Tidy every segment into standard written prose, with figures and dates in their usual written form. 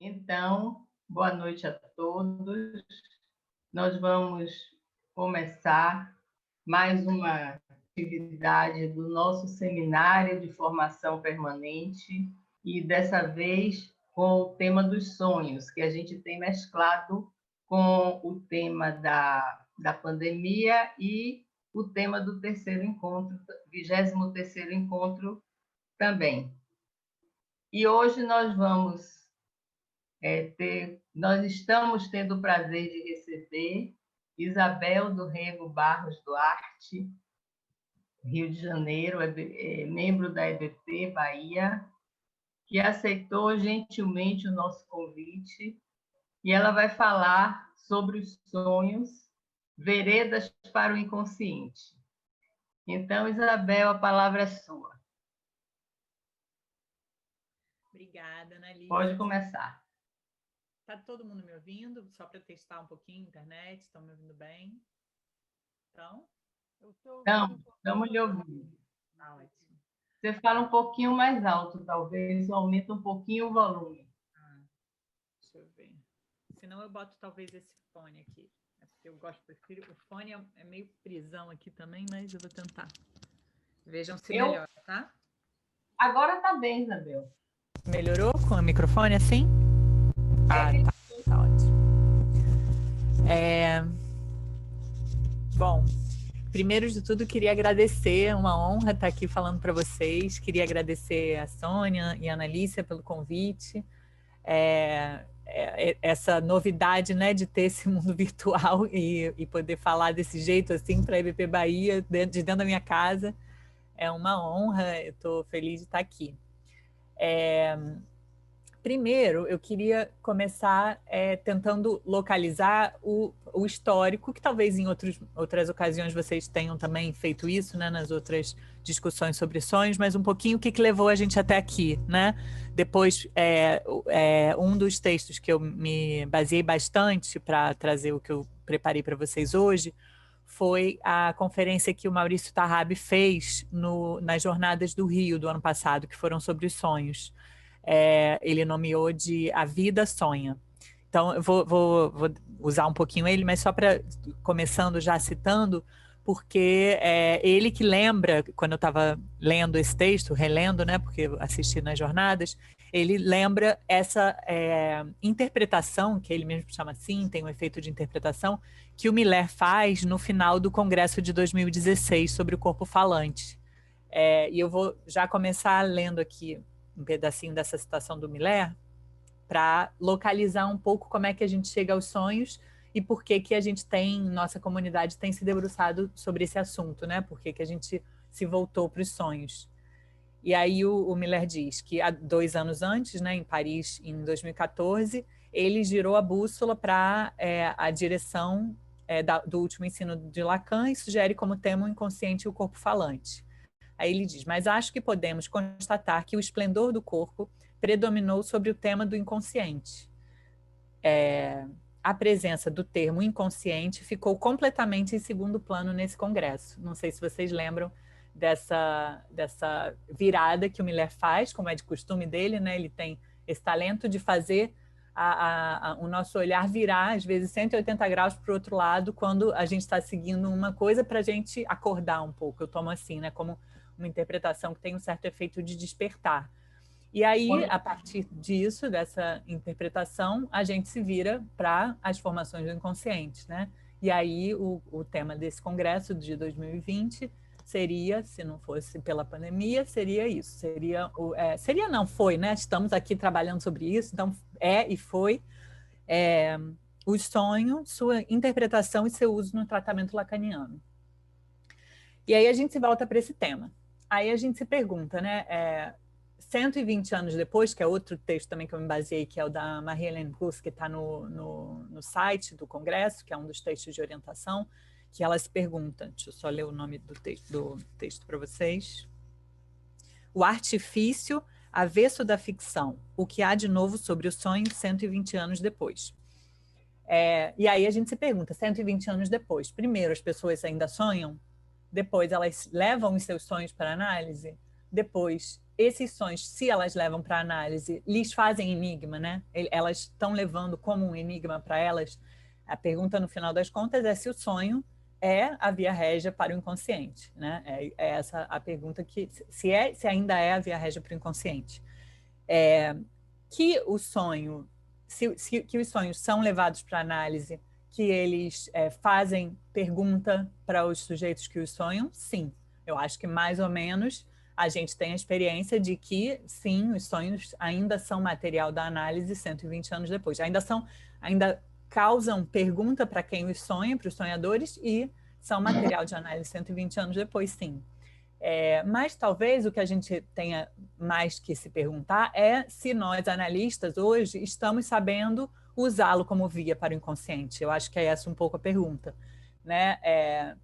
Então, boa noite a todos. Nós vamos começar mais uma atividade do nosso seminário de formação permanente e dessa vez com o tema dos sonhos, que a gente tem mesclado com o tema da pandemia e o tema do terceiro encontro, 23º encontro também. E hoje nós estamos tendo o prazer de receber Isabel do Rego Barros Duarte, Rio de Janeiro, membro da EBP Bahia, que aceitou gentilmente o nosso convite, e ela vai falar sobre os sonhos, veredas para o inconsciente. Então, Isabel, a palavra é sua. Obrigada, Annalise. Pode começar. Está todo mundo me ouvindo? Só para testar um pouquinho a internet, estão me ouvindo bem? Então? Estamos lhe ouvindo. Ah, ótimo. Você fala um pouquinho mais alto, talvez aumenta um pouquinho o volume. Deixa eu ver. Senão eu boto talvez esse fone aqui. É porque eu prefiro. O fone é meio prisão aqui também, mas eu vou tentar. Vejam se melhora, tá? Agora tá bem, Isabel. Melhorou com o microfone assim? Tá ótimo. Bom, primeiro de tudo, queria agradecer, é uma honra estar aqui falando para vocês. Queria agradecer a Sônia e a Analícia pelo convite. Essa novidade, né, de ter esse mundo virtual e poder falar desse jeito assim para a EBP Bahia, de dentro da minha casa, é uma honra. Eu estou feliz de estar aqui. Primeiro, eu queria começar tentando localizar o histórico, que talvez em outras ocasiões vocês tenham também feito isso, né, nas outras discussões sobre sonhos, mas um pouquinho o que levou a gente até aqui, né? Depois, um dos textos que eu me baseei bastante para trazer o que eu preparei para vocês hoje foi a conferência que o Maurício Tarrabi fez nas Jornadas do Rio do ano passado, que foram sobre os sonhos. Ele nomeou de A Vida Sonha. Então, eu vou usar um pouquinho ele, mas só para, começando já citando, porque ele que lembra, quando eu estava lendo esse texto, relendo, né, porque eu assisti nas jornadas, ele lembra essa interpretação, que ele mesmo chama assim, tem um efeito de interpretação, que o Miller faz no final do Congresso de 2016 sobre o corpo falante. E eu vou já começar lendo aqui um pedacinho dessa citação do Miller, para localizar um pouco como é que a gente chega aos sonhos e por que a gente nossa comunidade tem se debruçado sobre esse assunto, né? Por que a gente se voltou para os sonhos. E aí o Miller diz que há 2 anos antes, né, em Paris, em 2014, ele girou a bússola para a direção do último ensino de Lacan e sugere como tema o inconsciente e o corpo falante. Aí ele diz, mas acho que podemos constatar que o esplendor do corpo predominou sobre o tema do inconsciente. A presença do termo inconsciente ficou completamente em segundo plano nesse congresso. Não sei se vocês lembram dessa virada que o Miller faz, como é de costume dele, né? Ele tem esse talento de fazer o nosso olhar virar, às vezes, 180 graus para o outro lado, quando a gente está seguindo uma coisa para a gente acordar um pouco. Eu tomo assim, né? Como uma interpretação que tem um certo efeito de despertar. E aí, a partir disso, dessa interpretação, a gente se vira para as formações do inconsciente, né? E aí, o tema desse congresso de 2020 seria, se não fosse pela pandemia, seria isso. Seria não, foi, né? Estamos aqui trabalhando sobre isso, então e foi o sonho, sua interpretação e seu uso no tratamento lacaniano. E aí a gente se volta para esse tema. Aí a gente se pergunta, né? 120 anos depois, que é outro texto também que eu me baseei, que é o da Marie-Hélène Russe, que está no site do Congresso, que é um dos textos de orientação, que ela se pergunta, deixa eu só ler o nome do texto para vocês. O artifício avesso da ficção, o que há de novo sobre o sonho 120 anos depois. E aí a gente se pergunta, 120 anos depois, primeiro, as pessoas ainda sonham? Depois, elas levam os seus sonhos para análise? Depois, esses sonhos, se elas levam para análise, lhes fazem enigma, né? Elas estão levando como um enigma para elas. A pergunta, no final das contas, é se o sonho é a via régia para o inconsciente, né? É essa a pergunta que se ainda é a via régia para o inconsciente. Que o sonho, que os sonhos são levados para análise, que eles fazem pergunta para os sujeitos que os sonham, sim. Eu acho que mais ou menos a gente tem a experiência de que, sim, os sonhos ainda são material da análise 120 anos depois. Ainda causam pergunta para quem os sonha, para os sonhadores, e são material de análise 120 anos depois, sim. Mas talvez o que a gente tenha mais que se perguntar é se nós, analistas, hoje, estamos sabendo usá-lo como via para o inconsciente. Eu acho que é essa um pouco a pergunta, né?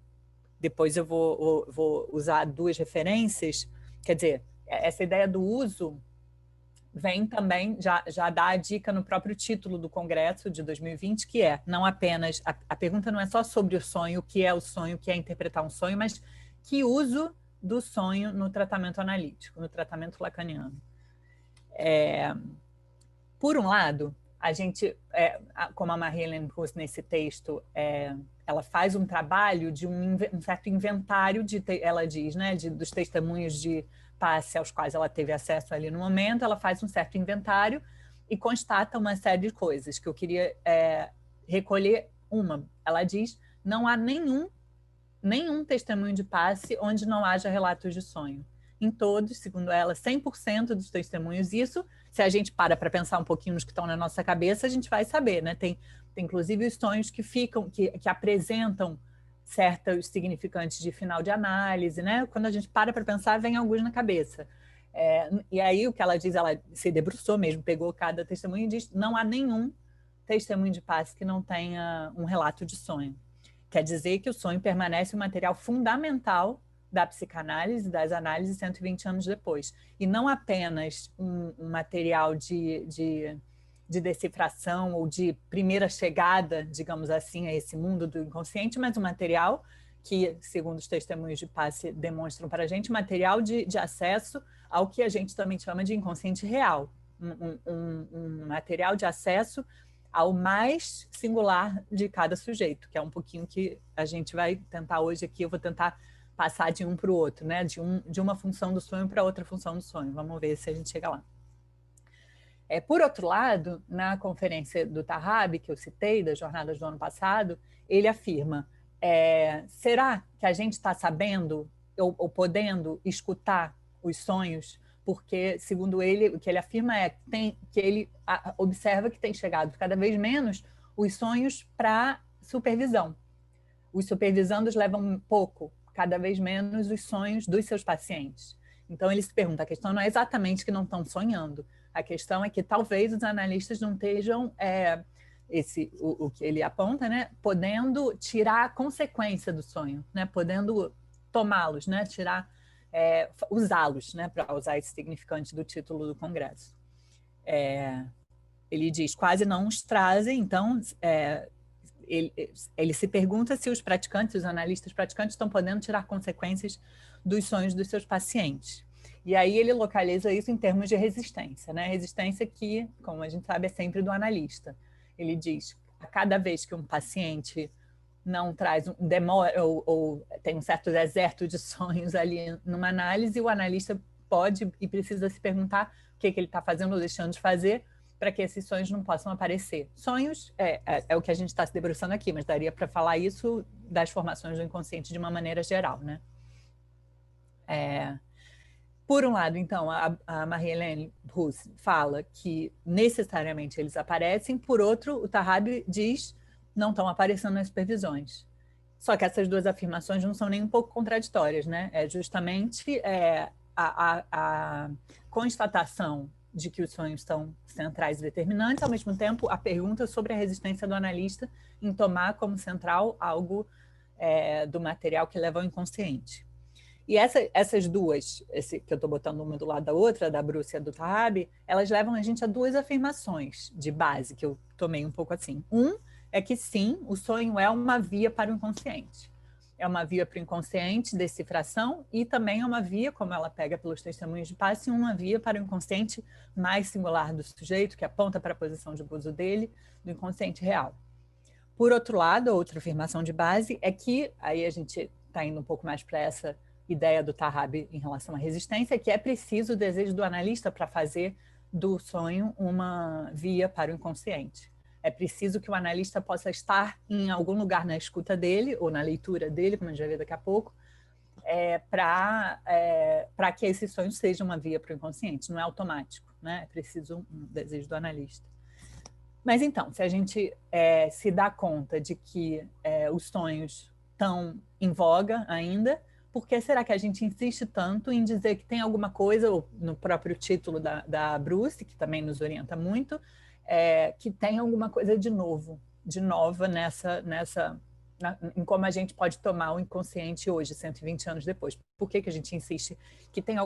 Depois eu vou usar duas referências. Quer dizer, essa ideia do uso vem também, já dá a dica no próprio título do Congresso de 2020, que é não apenas, a pergunta não é só sobre o sonho, o que é o sonho, o que é interpretar um sonho, mas que uso do sonho no tratamento analítico, no tratamento lacaniano. Por um lado, a gente, como a Marie-Hélène Russe nesse texto, ela faz um trabalho de um certo inventário, ela diz, né, dos testemunhos de passe aos quais ela teve acesso ali no momento, ela faz um certo inventário e constata uma série de coisas que eu queria recolher. Ela diz, não há nenhum testemunho de passe onde não haja relatos de sonho. Em todos, segundo ela, 100% dos testemunhos. Isso, se a gente para pensar um pouquinho nos que estão na nossa cabeça, a gente vai saber, né? Tem inclusive os sonhos que apresentam certos significantes de final de análise, né? Quando a gente para pensar, vem alguns na cabeça. E aí o que ela diz, ela se debruçou mesmo, pegou cada testemunho e diz, não há nenhum testemunho de passe que não tenha um relato de sonho. Quer dizer que o sonho permanece um material fundamental da psicanálise, das análises 120 anos depois. E não apenas um material de decifração ou de primeira chegada, digamos assim, a esse mundo do inconsciente, mas um material que, segundo os testemunhos de passe demonstram para a gente, material de acesso ao que a gente também chama de inconsciente real. Um material de acesso ao mais singular de cada sujeito, que é um pouquinho que a gente vai tentar hoje aqui, eu vou tentar passar de um para o outro, né? De uma função do sonho para outra função do sonho. Vamos ver se a gente chega lá. Por outro lado, na conferência do Tahabi, que eu citei, das jornadas do ano passado, ele afirma, será que a gente está sabendo ou podendo escutar os sonhos? Porque, segundo ele, o que ele afirma é que ele observa que tem chegado cada vez menos os sonhos para supervisão. Os supervisandos levam pouco, cada vez menos os sonhos dos seus pacientes. Então, ele se pergunta, a questão não é exatamente que não estão sonhando, a questão é que talvez os analistas não estejam, o que ele aponta, né, podendo tirar a consequência do sonho, né, podendo tomá-los, né, usá-los, né, para usar esse significante do título do Congresso. Ele diz, quase não os trazem, então ele se pergunta se os praticantes, os analistas praticantes estão podendo tirar consequências dos sonhos dos seus pacientes. E aí ele localiza isso em termos de resistência, né? Resistência que, como a gente sabe, é sempre do analista. Ele diz, a cada vez que um paciente não traz demora ou tem um certo deserto de sonhos ali numa análise, o analista pode e precisa se perguntar o que ele está fazendo ou deixando de fazer para que esses sonhos não possam aparecer. Sonhos é o que a gente está se debruçando aqui, mas daria para falar isso das formações do inconsciente de uma maneira geral, né? Por um lado, então, a Marie-Hélène Russe fala que necessariamente eles aparecem, por outro, o Tahabi diz não estão aparecendo nas supervisões. Só que essas duas afirmações não são nem um pouco contraditórias, né? É justamente a constatação de que os sonhos são centrais e determinantes, ao mesmo tempo a pergunta sobre a resistência do analista em tomar como central algo do material que leva ao inconsciente. E essas duas, que eu estou botando uma do lado da outra, da Bruce e do Tahabi, elas levam a gente a duas afirmações de base, que eu tomei um pouco assim. É que sim, o sonho é uma via para o inconsciente. é uma via para o inconsciente, decifração, e também é uma via, como ela pega pelos testemunhos de passe, uma via para o inconsciente mais singular do sujeito, que aponta para a posição de gozo dele, do inconsciente real. Por outro lado, a outra afirmação de base é que, aí a gente está indo um pouco mais para essa ideia do Tahabe em relação à resistência, que é preciso o desejo do analista para fazer do sonho uma via para o inconsciente. É preciso que o analista possa estar em algum lugar na escuta dele, ou na leitura dele, como a gente vai ver daqui a pouco, para que esse sonho seja uma via para o inconsciente. Não é automático, né? É preciso um desejo do analista. Mas então, se a gente se dá conta de que os sonhos estão em voga ainda, por que será que a gente insiste tanto em dizer que tem alguma coisa, ou no próprio título da Bruce, que também nos orienta muito, que tem alguma coisa de nova em como a gente pode tomar o inconsciente hoje, 120 anos depois. Por que a gente insiste que tem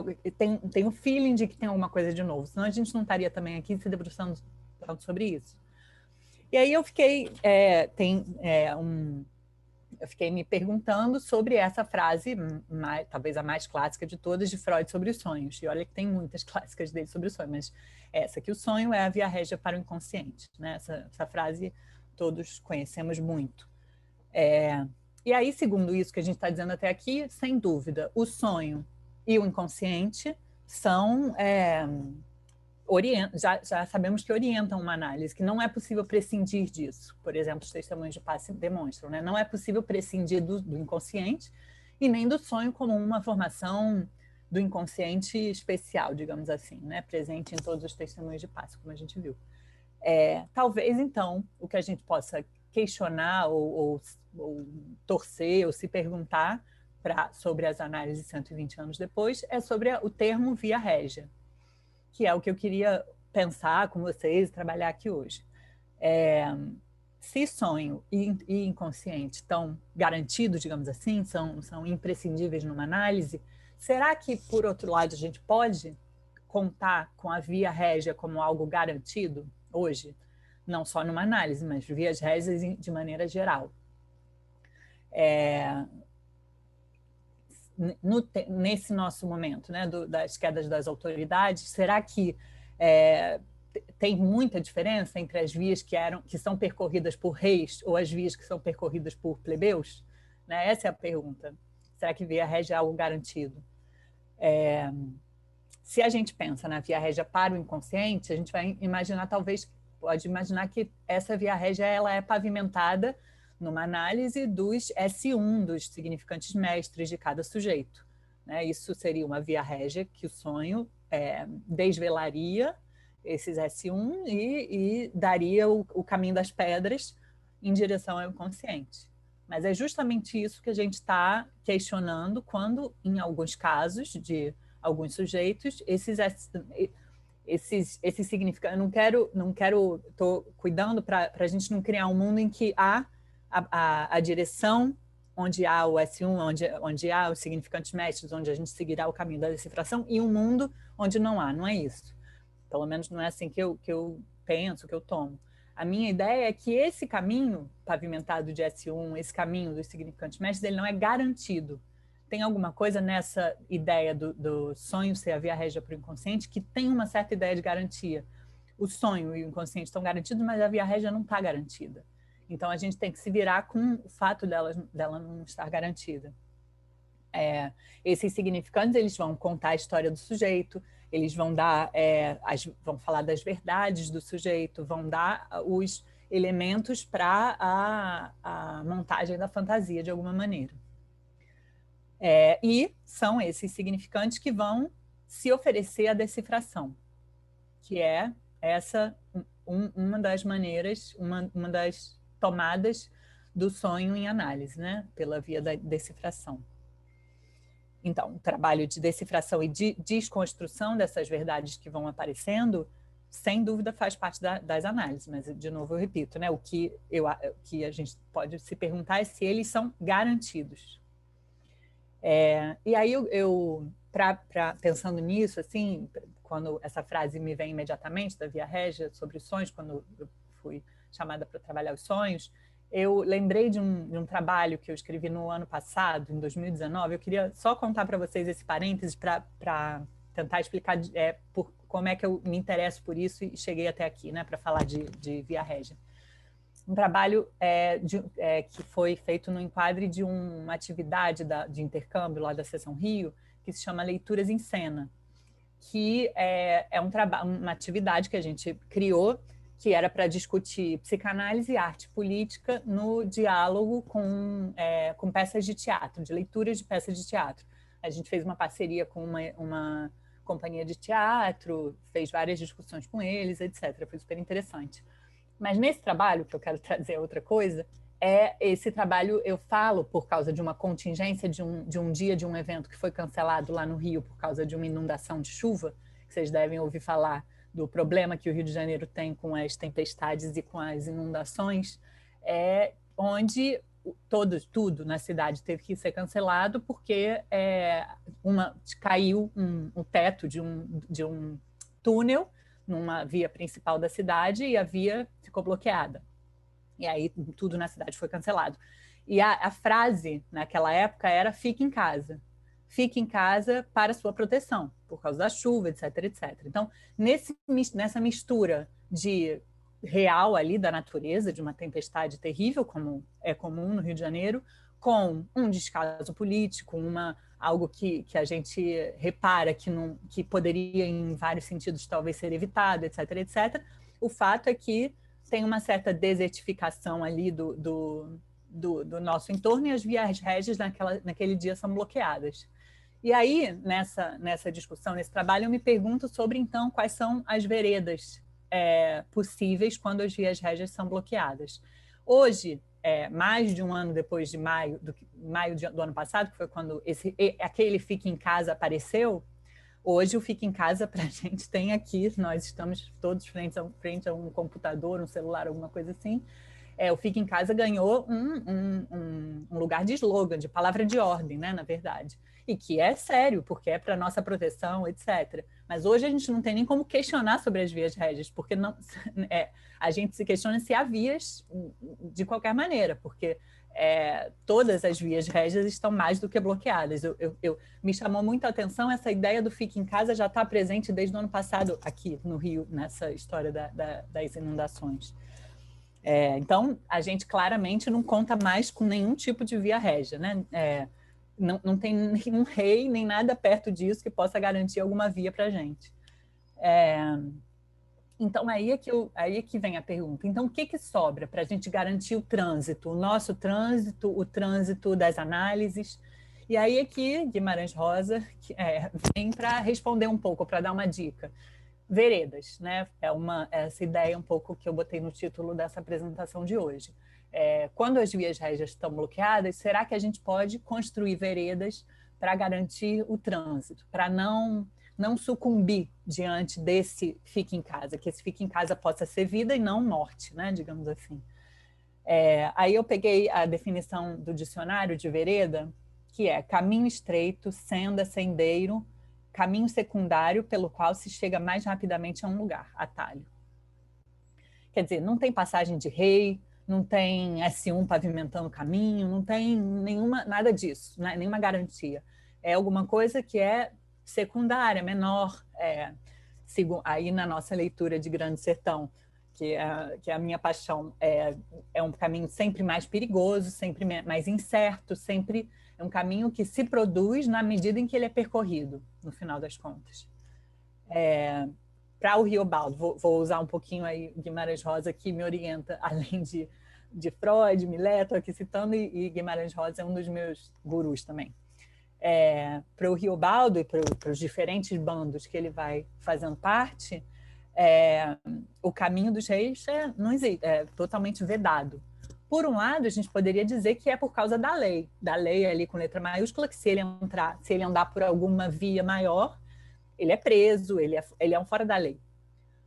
um feeling de que tem alguma coisa de novo? Senão a gente não estaria também aqui se debruçando tanto sobre isso. E aí eu fiquei, eu fiquei me perguntando sobre essa frase, talvez a mais clássica de todas, de Freud sobre os sonhos. E olha que tem muitas clássicas dele sobre o sonho, mas essa, que o sonho é a via régia para o inconsciente. Né? Essa frase todos conhecemos muito. E aí, segundo isso que a gente está dizendo até aqui, sem dúvida, o sonho e o inconsciente são... já sabemos que orientam uma análise, que não é possível prescindir disso. Por exemplo, os testemunhos de passe demonstram, né? Não é possível prescindir do inconsciente e nem do sonho como uma formação do inconsciente especial, digamos assim, né? Presente em todos os testemunhos de passe, como a gente viu. Talvez, então, o que a gente possa questionar ou torcer ou se perguntar sobre as análises 120 anos depois é sobre o termo via régia, que é o que eu queria pensar com vocês e trabalhar aqui hoje. Se sonho e inconsciente estão garantidos, digamos assim, são imprescindíveis numa análise, será que, por outro lado, a gente pode contar com a via régia como algo garantido hoje? Não só numa análise, mas vias régias de maneira geral. Nesse nosso momento, né, das quedas das autoridades, será que tem muita diferença entre as vias que são percorridas por reis ou as vias que são percorridas por plebeus? Né? Essa é a pergunta. Será que via régia é algo garantido? Se a gente pensa na via régia para o inconsciente, a gente vai imaginar, pode imaginar que essa via régia ela é pavimentada numa análise dos S1, dos significantes mestres de cada sujeito. Né? Isso seria uma via régia que o sonho desvelaria esses S1 e daria o caminho das pedras em direção ao inconsciente. Mas é justamente isso que a gente está questionando quando, em alguns casos de alguns sujeitos, esses significantes... Eu não quero... Estou cuidando para a gente não criar um mundo em que há a direção onde há o S1, onde há os significantes mestres, onde a gente seguirá o caminho da decifração, e um mundo onde não há. Não é isso. Pelo menos não é assim que eu penso, que eu tomo. A minha ideia é que esse caminho pavimentado de S1, esse caminho dos significantes mestres, ele não é garantido. Tem alguma coisa nessa ideia do sonho ser a via régia para o inconsciente que tem uma certa ideia de garantia. O sonho e o inconsciente estão garantidos, mas a via régia não está garantida. Então, a gente tem que se virar com o fato dela não estar garantida. Esses significantes, eles vão contar a história do sujeito, eles vão vão falar das verdades do sujeito, vão dar os elementos para a montagem da fantasia, de alguma maneira. E são esses significantes que vão se oferecer à decifração, que é uma das maneiras, uma das tomadas do sonho em análise, né? Pela via da decifração. Então, o trabalho de decifração e de desconstrução dessas verdades que vão aparecendo, sem dúvida faz parte das análises, mas, de novo, eu repito, né? O que a gente pode se perguntar é se eles são garantidos. E aí, pensando nisso, assim, quando essa frase me vem imediatamente da Via Régia sobre os sonhos, quando eu fui chamada para trabalhar os sonhos, eu lembrei de um trabalho que eu escrevi no ano passado, em 2019. Eu queria só contar para vocês esse parênteses para tentar explicar como é que eu me interesso por isso e cheguei até aqui, né, para falar de Via Regia. Um trabalho que foi feito no enquadre de uma atividade de intercâmbio lá da Seção Rio, que se chama Leituras em Cena, que é uma atividade que a gente criou, que era para discutir psicanálise e arte política no diálogo com peças de teatro, de leituras de peças de teatro. A gente fez uma parceria com uma companhia de teatro, fez várias discussões com eles, etc. Foi super interessante. Mas nesse trabalho, que eu quero trazer outra coisa, esse trabalho eu falo por causa de uma contingência de um dia de um evento que foi cancelado lá no Rio por causa de uma inundação de chuva, que vocês devem ouvir falar do problema que o Rio de Janeiro tem com as tempestades e com as inundações, onde tudo na cidade teve que ser cancelado porque caiu um teto de um túnel numa via principal da cidade e a via ficou bloqueada. E aí tudo na cidade foi cancelado. E a frase naquela época era: fique em casa. Fique em casa para sua proteção, por causa da chuva, etc, etc. Então, nessa mistura de real ali da natureza, de uma tempestade terrível, como é comum no Rio de Janeiro, com um descaso político, algo que a gente repara que poderia, em vários sentidos, talvez ser evitado, etc, etc. O fato é que tem uma certa desertificação ali do nosso entorno e as vias régias naquele dia são bloqueadas. E aí, nessa discussão, nesse trabalho, eu me pergunto sobre, então, quais são as veredas possíveis quando as vias régias são bloqueadas. Hoje, mais de um ano depois de maio do ano passado, que foi quando aquele Fique em Casa apareceu, hoje o Fique em Casa para a gente tem aqui, nós estamos todos frente a um computador, um celular, alguma coisa assim. O Fique em Casa ganhou um lugar de slogan, de palavra de ordem, né, na verdade. E que é sério, porque é para nossa proteção, etc. Mas hoje a gente não tem nem como questionar sobre as vias régias, porque a gente se questiona se há vias de qualquer maneira, porque todas as vias régias estão mais do que bloqueadas. Me chamou muito a atenção essa ideia do Fique em Casa, já está presente desde o ano passado aqui no Rio, nessa história das inundações. Então, a gente claramente não conta mais com nenhum tipo de via régia, né? Não tem nenhum rei, nem nada perto disso que possa garantir alguma via para a gente. Então, aí é que vem a pergunta. Então, o que sobra para a gente garantir o trânsito? O nosso trânsito, o trânsito das análises. E aí é que Guimarães Rosa vem para responder um pouco, para dar uma dica. Veredas, né? Essa ideia um pouco que eu botei no título dessa apresentação de hoje. Quando as vias régias estão bloqueadas, será que a gente pode construir veredas para garantir o trânsito, para não sucumbir diante desse Fique em Casa, que esse Fique em Casa possa ser vida e não morte, né? Digamos assim. Aí eu peguei a definição do dicionário de vereda, que é caminho estreito, senda, sendeiro, caminho secundário pelo qual se chega mais rapidamente a um lugar, atalho. Quer dizer, não tem passagem de rei, não tem S1 pavimentando o caminho, não tem nada disso, nenhuma garantia. É alguma coisa que é secundária, menor. Aí na nossa leitura de Grande Sertão, que é a minha paixão, é um caminho sempre mais perigoso, sempre mais incerto, sempre é um caminho que se produz na medida em que ele é percorrido, no final das contas. Para o Riobaldo, vou usar um pouquinho aí Guimarães Rosa, que me orienta, além de Freud, Millet, estou aqui citando, e Guimarães Rosa é um dos meus gurus também. Para o Riobaldo e para os diferentes bandos que ele vai fazendo parte, o caminho dos reis não existe, é totalmente vedado. Por um lado, a gente poderia dizer que é por causa da lei ali com letra maiúscula, que se ele andar por alguma via maior, ele é preso, ele é um fora da lei.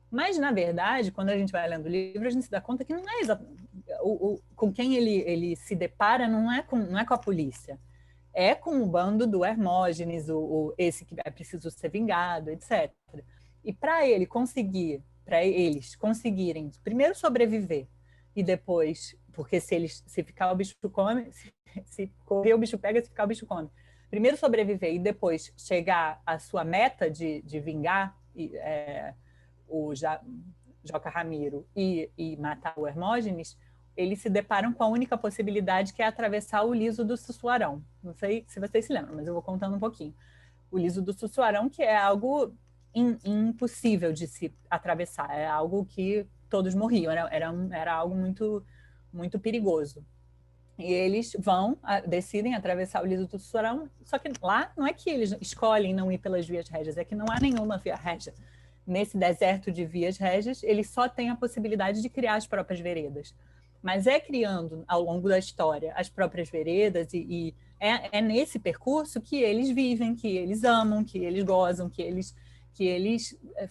Mas, na verdade, quando a gente vai lendo o livro, a gente se dá conta que não é exatamente com quem ele se depara, não é com a polícia, é com o bando do Hermógenes, esse que é preciso ser vingado, etc. E para eles conseguirem primeiro sobreviver e depois porque se ficar o bicho come, se correr o bicho pega, se ficar o bicho come. Primeiro sobreviver e depois chegar à sua meta de vingar o Joca Ramiro e matar o Hermógenes, eles se deparam com a única possibilidade, que é atravessar o liso do Sussuarão. Não sei se vocês se lembram, mas eu vou contando um pouquinho. O liso do Sussuarão, que é algo impossível de se atravessar, é algo que todos morriam, era algo muito, muito perigoso. E eles decidem atravessar o liso do Sussuarão, só que lá não é que eles escolhem não ir pelas vias régias, é que não há nenhuma via régia. Nesse deserto de vias régias, eles só têm a possibilidade de criar as próprias veredas. Mas criando, ao longo da história, as próprias veredas, e é nesse percurso que eles vivem, que eles amam, que eles gozam, que eles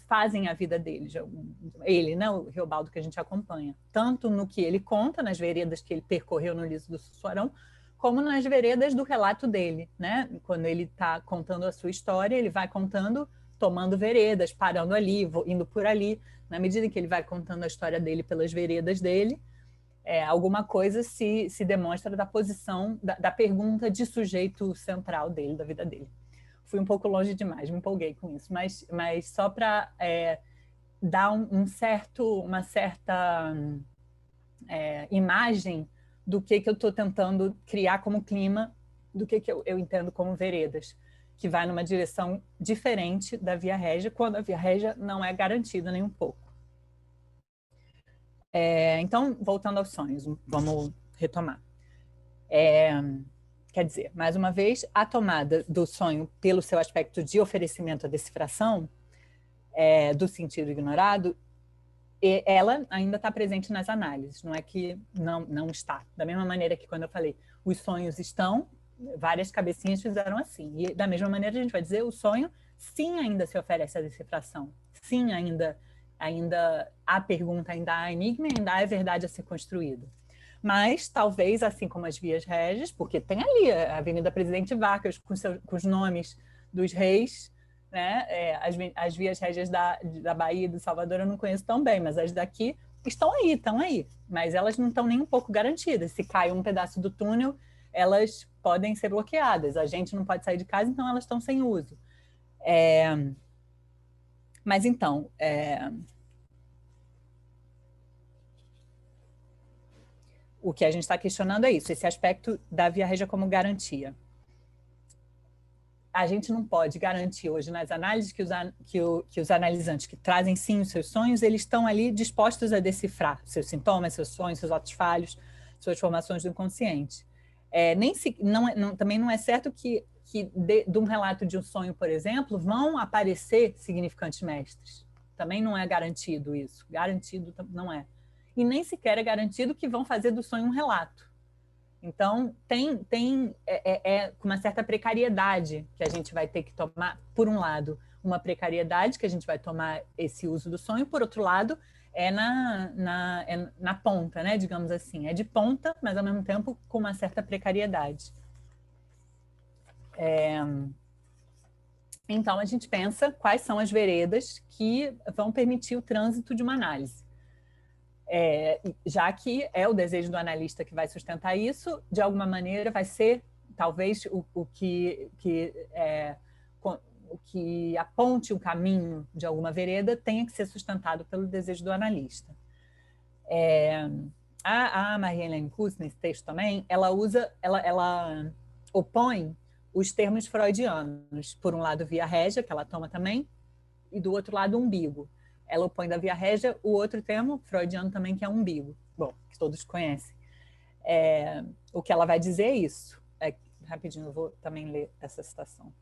fazem a vida deles. Ele, né, o Reobaldo que a gente acompanha. Tanto no que ele conta, nas veredas que ele percorreu no liso do Sussuarão, como nas veredas do relato dele. Né? Quando ele está contando a sua história, ele vai contando, tomando veredas, parando ali, indo por ali. Na medida em que ele vai contando a história dele pelas veredas dele, alguma coisa se demonstra da posição, da pergunta de sujeito central dele, da vida dele. Fui um pouco longe demais, me empolguei com isso, mas só para dar uma certa imagem do que eu estou tentando criar como clima, do que eu entendo como veredas, que vai numa direção diferente da via régia, quando a via régia não é garantida nem um pouco. Então, voltando aos sonhos, vamos retomar. Quer dizer, mais uma vez, a tomada do sonho pelo seu aspecto de oferecimento à decifração do sentido ignorado, ela ainda está presente nas análises, não é que não está. Da mesma maneira que quando eu falei, os sonhos estão, várias cabecinhas fizeram assim. E da mesma maneira a gente vai dizer, o sonho sim ainda se oferece à decifração, sim ainda há pergunta, ainda há enigma, ainda há verdade a ser construída. Mas talvez, assim como as vias régias, porque tem ali a Avenida Presidente Vargas com os nomes dos reis, né? As vias régias da Bahia e do Salvador eu não conheço tão bem, mas as daqui estão aí, mas elas não estão nem um pouco garantidas. Se cai um pedaço do túnel, elas podem ser bloqueadas, a gente não pode sair de casa, então elas estão sem uso. Mas então, o que a gente está questionando é isso, esse aspecto da via régia como garantia. A gente não pode garantir hoje nas análises que os analisantes que trazem sim os seus sonhos, eles estão ali dispostos a decifrar seus sintomas, seus sonhos, seus atos falhos, suas formações do inconsciente. Também não é certo que de um relato de um sonho, por exemplo, vão aparecer significantes mestres. Também não é garantido isso. Garantido não é. E nem sequer é garantido que vão fazer do sonho um relato. Então, tem com uma certa precariedade que a gente vai ter que tomar, por um lado, uma precariedade que a gente vai tomar esse uso do sonho, por outro lado, na ponta, né, digamos assim. É de ponta, mas ao mesmo tempo com uma certa precariedade. Então, a gente pensa quais são as veredas que vão permitir o trânsito de uma análise. Já que é o desejo do analista que vai sustentar isso, de alguma maneira vai ser, talvez, o que aponte o caminho de alguma vereda tenha que ser sustentado pelo desejo do analista. A Marie-Hélène Kuss, nesse texto também, ela opõe os termos freudianos. Por um lado, via régia, que ela toma também, e do outro lado, umbigo. Ela opõe da via régia o outro termo freudiano também, que é umbigo. Bom, que todos conhecem. O que ela vai dizer é isso. Rapidinho, eu vou também ler essa citação.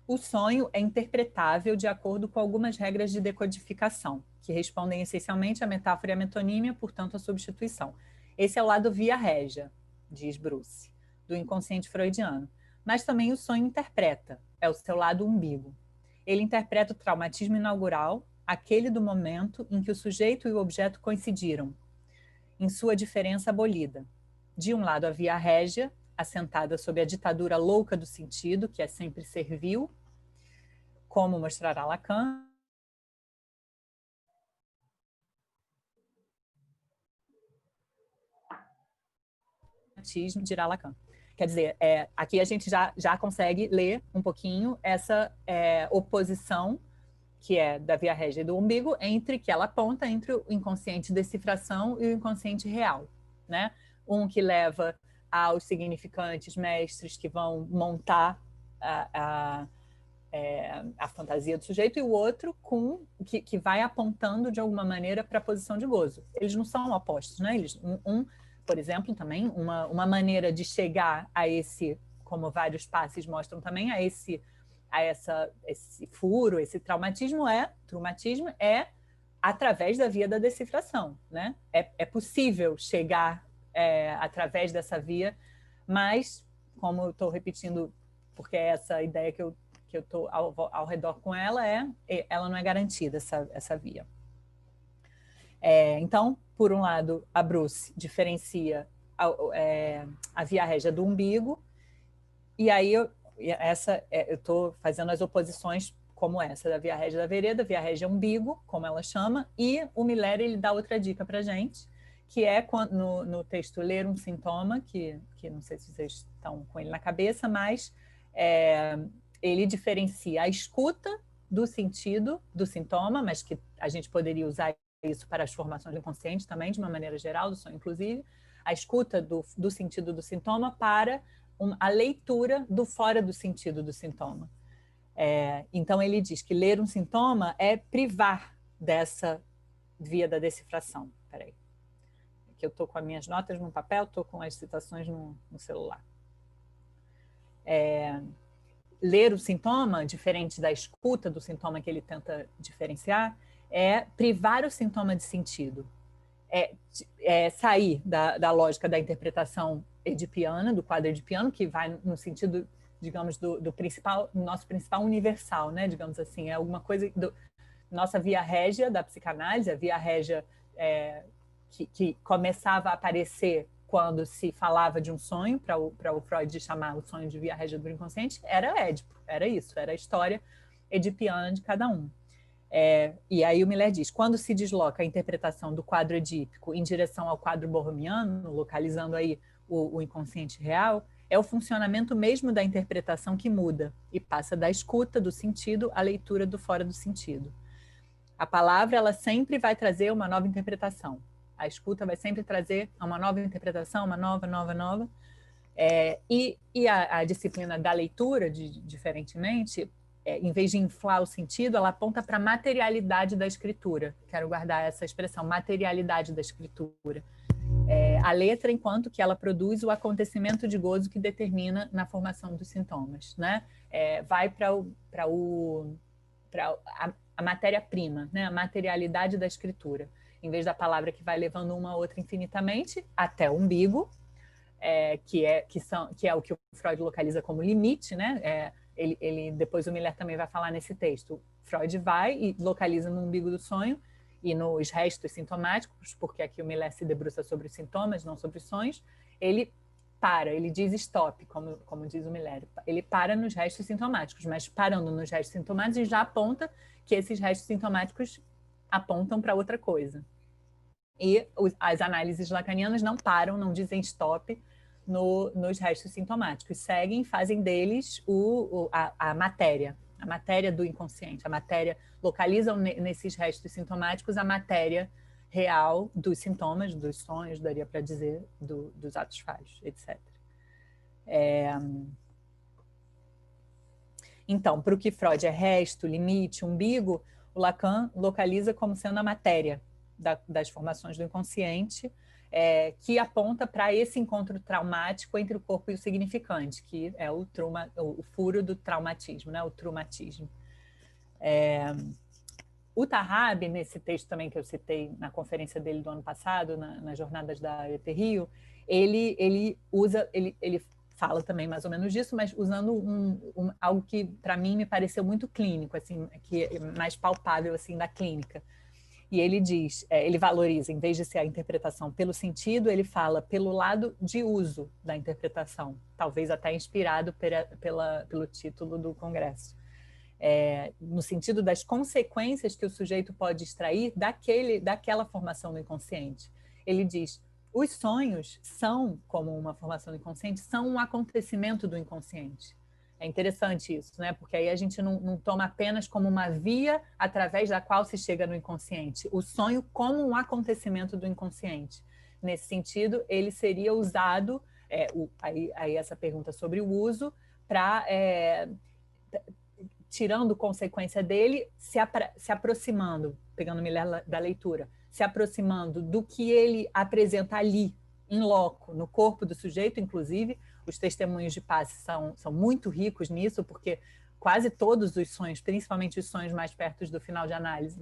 O sonho é interpretável de acordo com algumas regras de decodificação, que respondem essencialmente à metáfora e à metonímia, portanto, à substituição. Esse é o lado via régia, diz Bruce, do inconsciente freudiano. Mas também o sonho interpreta, é o seu lado umbigo. Ele interpreta o traumatismo inaugural, aquele do momento em que o sujeito e o objeto coincidiram, em sua diferença abolida. De um lado, a via régia, assentada sob a ditadura louca do sentido, que é sempre servil, como mostrará Lacan. Dirá Lacan. Quer dizer, aqui a gente já consegue ler um pouquinho essa oposição que é da via régia e do umbigo, que ela aponta entre o inconsciente decifração e o inconsciente real, né? Um que leva aos significantes mestres que vão montar a fantasia do sujeito, e o outro que vai apontando de alguma maneira para a posição de gozo. Eles não são opostos, né? Por exemplo, também uma maneira de chegar a esse, como vários passes mostram também, a esse furo, esse traumatismo é através da via da decifração, né? É possível chegar através dessa via, mas, como eu estou repetindo, porque é essa ideia que eu estou ao redor com ela, ela não é garantida, essa via. Então, por um lado, a Bruce diferencia a via régia do umbigo, e aí eu estou fazendo as oposições como essa, da via régia da vereda, via régia umbigo, como ela chama, e o Miller ele dá outra dica para a gente, que é no texto Ler um Sintoma, que não sei se vocês estão com ele na cabeça, mas ele diferencia a escuta do sentido do sintoma, mas que a gente poderia usar isso para as formações do inconsciente também, de uma maneira geral, do sonho inclusive, a escuta do sentido do sintoma para a leitura do fora do sentido do sintoma. Então, ele diz que ler um sintoma é privar dessa via da decifração. Peraí, que eu estou com as minhas notas no papel, estou com as citações no celular. Ler o sintoma, diferente da escuta do sintoma que ele tenta diferenciar, é privar o sintoma de sentido. Sair da lógica da interpretação edipiana, do quadro edipiano, que vai no sentido, digamos, do nosso principal universal, né? Digamos assim, é alguma coisa nossa via régia da psicanálise, a via régia que começava a aparecer quando se falava de um sonho, para o Freud chamar o sonho de via régia do inconsciente, era Édipo, era isso, era a história edipiana de cada um. E aí o Miller diz, quando se desloca a interpretação do quadro edípico em direção ao quadro borromiano, localizando aí o inconsciente real, é o funcionamento mesmo da interpretação que muda e passa da escuta do sentido à leitura do fora do sentido. A palavra, ela sempre vai trazer uma nova interpretação. A escuta vai sempre trazer uma nova interpretação, uma nova. E a disciplina da leitura, diferentemente, em vez de inflar o sentido, ela aponta para a materialidade da escritura. Quero guardar essa expressão, materialidade da escritura. A letra, enquanto que ela produz o acontecimento de gozo que determina na formação dos sintomas, né? Vai para a matéria-prima, né? A materialidade da escritura, em vez da palavra que vai levando uma a outra infinitamente até o umbigo, que é o que o Freud localiza como limite, né? Depois o Miller também vai falar nesse texto. Freud vai e localiza no umbigo do sonho e nos restos sintomáticos, porque aqui o Miller se debruça sobre os sintomas, não sobre os sonhos. Ele diz stop, como diz o Miller. Ele para nos restos sintomáticos, mas parando nos restos sintomáticos, ele já aponta que esses restos sintomáticos apontam para outra coisa. E as análises lacanianas não param, não dizem stop nos restos sintomáticos. Seguem, fazem deles a matéria do inconsciente. A matéria, localizam nesses restos sintomáticos a matéria real dos sintomas, dos sonhos, daria para dizer, dos atos falhos, etc. Então, para o que Freud é resto, limite, umbigo, o Lacan localiza como sendo a matéria das formações do inconsciente, que aponta para esse encontro traumático entre o corpo e o significante, que é o furo do traumatismo, né? O traumatismo. O Tahabi, nesse texto também que eu citei na conferência dele do ano passado, nas jornadas da ET Rio, ele fala também mais ou menos disso, mas usando algo que para mim me pareceu muito clínico, assim, que é mais palpável assim da clínica, E ele diz, ele valoriza, em vez de ser a interpretação pelo sentido, ele fala pelo lado de uso da interpretação, talvez até inspirado pelo título do congresso. No sentido das consequências que o sujeito pode extrair daquela formação do inconsciente. Ele diz, os sonhos são, como uma formação do inconsciente, são um acontecimento do inconsciente. É interessante isso, né? Porque aí a gente não toma apenas como uma via através da qual se chega no inconsciente. O sonho como um acontecimento do inconsciente. Nesse sentido, ele seria usado, aí essa pergunta sobre o uso, para, tirando consequência dele, se aproximando, pegando-me da leitura, se aproximando do que ele apresenta ali, em loco, no corpo do sujeito, inclusive. Os testemunhos de passe são muito ricos nisso, porque quase todos os sonhos, principalmente os sonhos mais perto do final de análise,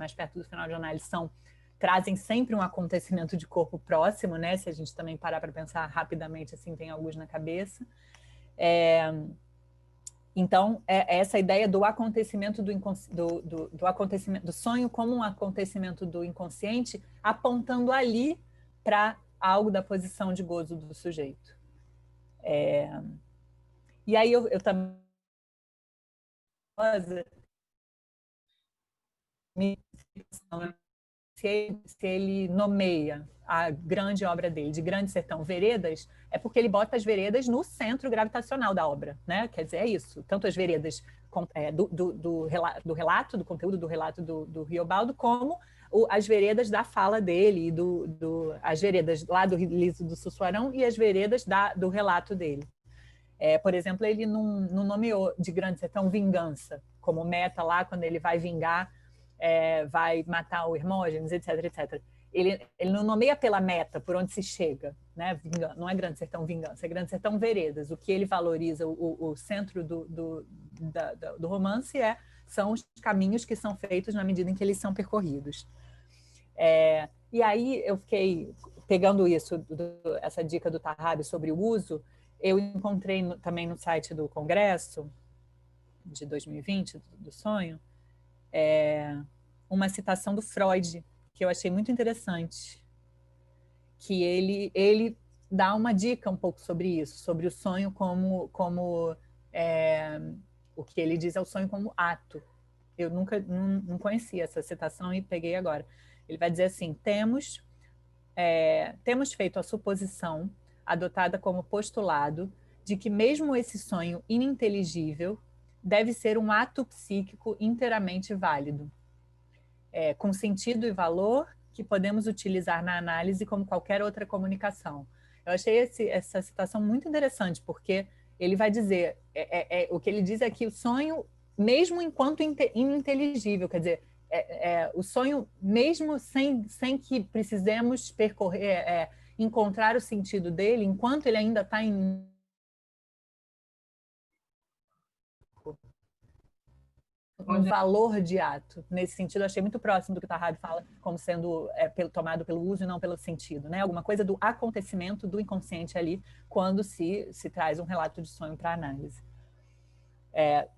trazem sempre um acontecimento de corpo próximo, né? Se a gente também parar para pensar rapidamente, assim, tem alguns na cabeça. Então, essa ideia do acontecimento do sonho como um acontecimento do inconsciente, apontando ali para algo da posição de gozo do sujeito. E aí eu também se ele nomeia a grande obra dele de Grande Sertão Veredas, é porque ele bota as veredas no centro gravitacional da obra, né? Quer dizer, é isso. Tanto as veredas do relato, do conteúdo do relato do Riobaldo, como as veredas da fala dele, as veredas lá do Liso do Sussuarão e as veredas do relato dele. Por exemplo, ele não nomeou de Grande Sertão vingança, como meta lá, quando ele vai vingar, vai matar o Hermógenes, etc, etc. Ele não nomeia pela meta, por onde se chega, né? Não é Grande Sertão vingança, é Grande Sertão veredas. O que ele valoriza, o centro do romance são os caminhos que são feitos na medida em que eles são percorridos. E aí eu fiquei pegando isso, essa dica do Tarrabi sobre o uso. Eu encontrei também no site do Congresso de 2020, do sonho, uma citação do Freud, que eu achei muito interessante, que ele dá uma dica um pouco sobre isso, sobre o sonho como o que ele diz é o sonho como ato. Eu não conhecia essa citação e peguei agora. Ele vai dizer assim, temos feito a suposição adotada como postulado de que mesmo esse sonho ininteligível deve ser um ato psíquico inteiramente válido, com sentido e valor que podemos utilizar na análise como qualquer outra comunicação. Eu achei essa citação muito interessante, porque ele vai dizer, o que ele diz é que o sonho, mesmo enquanto ininteligível, quer dizer, o sonho, mesmo sem que precisemos percorrer, encontrar o sentido dele, enquanto ele ainda está em um valor de ato. Nesse sentido, eu achei muito próximo do que o Tarrabi fala, como sendo tomado pelo uso e não pelo sentido, né? Alguma coisa do acontecimento do inconsciente ali, quando se traz um relato de sonho para análise.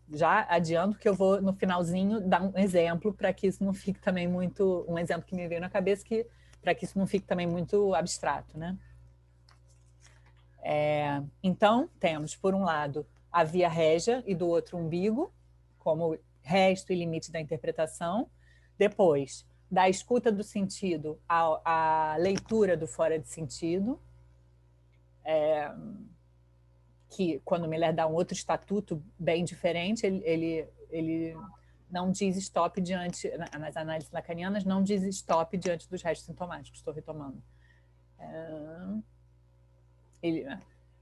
Já adianto que eu vou, no finalzinho, dar um exemplo para que isso não fique também muito... Um exemplo que me veio na cabeça, para que isso não fique também muito abstrato, né? Então, temos, por um lado, a via régia e do outro umbigo, como resto e limite da interpretação. Depois, da escuta do sentido à leitura do fora de sentido, que quando Miller dá um outro estatuto bem diferente, ele não diz stop diante, nas análises lacanianas, não diz stop diante dos restos sintomáticos. Estou retomando.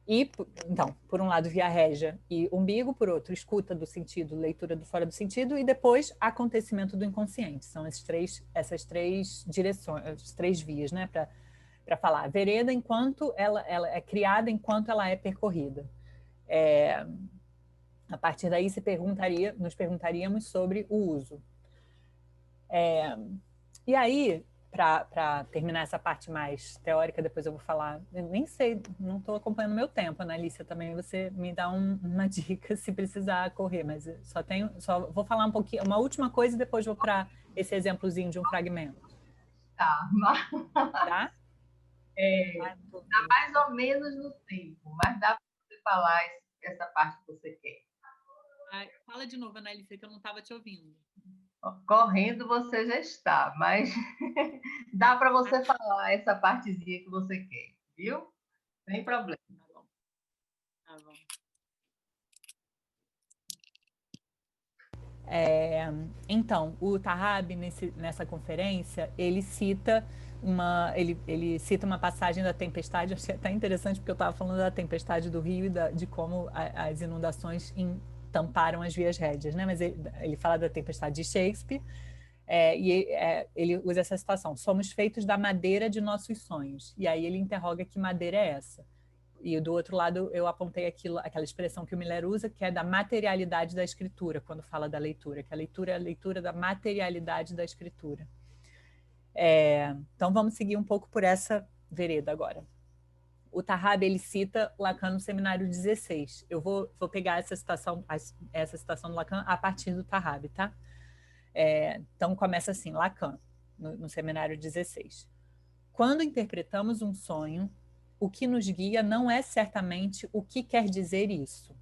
Então, por um lado, via régia e umbigo, por outro, escuta do sentido, leitura do fora do sentido, e depois, acontecimento do inconsciente. São essas três direções, as três vias, né, para falar. A vereda, enquanto ela é criada, enquanto ela é percorrida. A partir daí, nos perguntaríamos sobre o uso. E aí, para terminar essa parte mais teórica, depois eu vou falar, eu nem sei, não estou acompanhando meu tempo, Analícia, também você me dá uma dica se precisar correr, mas só vou falar um pouquinho, uma última coisa e depois vou para esse exemplozinho de um fragmento. Tá, Tá? tá mais ou menos no tempo, mas dá para você falar essa parte que você quer. Fala de novo, Annalisa, que eu não estava te ouvindo. Correndo você já está, mas dá para você falar essa partezinha que você quer, viu? Sem problema. Tá bom. Tá bom. Então, o Tahab, nessa conferência, ele cita uma passagem da tempestade. Achei até interessante, porque eu estava falando da tempestade do Rio e de como as inundações tamparam as vias rédeas, né? Mas ele fala da tempestade de Shakespeare, ele usa essa citação: somos feitos da madeira de nossos sonhos. E aí ele interroga que madeira é essa. E do outro lado eu apontei aquela expressão que o Miller usa, que é da materialidade da escritura, quando fala da leitura, que a leitura é a leitura da materialidade da escritura. Então vamos seguir um pouco por essa vereda agora. O Tahab, ele cita Lacan no Seminário 16. Eu vou pegar essa citação do Lacan a partir do Tahab, tá? Então começa assim, Lacan, no Seminário 16. Quando interpretamos um sonho, o que nos guia não é certamente o que quer dizer isso.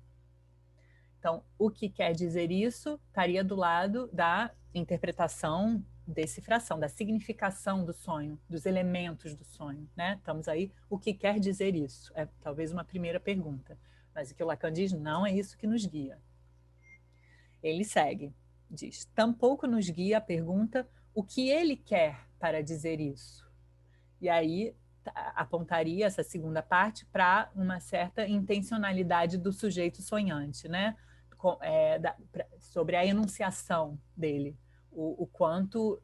Então, o que quer dizer isso estaria do lado da interpretação, decifração, da significação do sonho, dos elementos do sonho, né? Estamos aí, o que quer dizer isso? É talvez uma primeira pergunta. Mas o que o Lacan diz, não é isso que nos guia. Ele segue, diz, tampouco nos guia a pergunta o que ele quer para dizer isso. E aí apontaria essa segunda parte para uma certa intencionalidade do sujeito sonhante, né? Sobre a enunciação dele, o quanto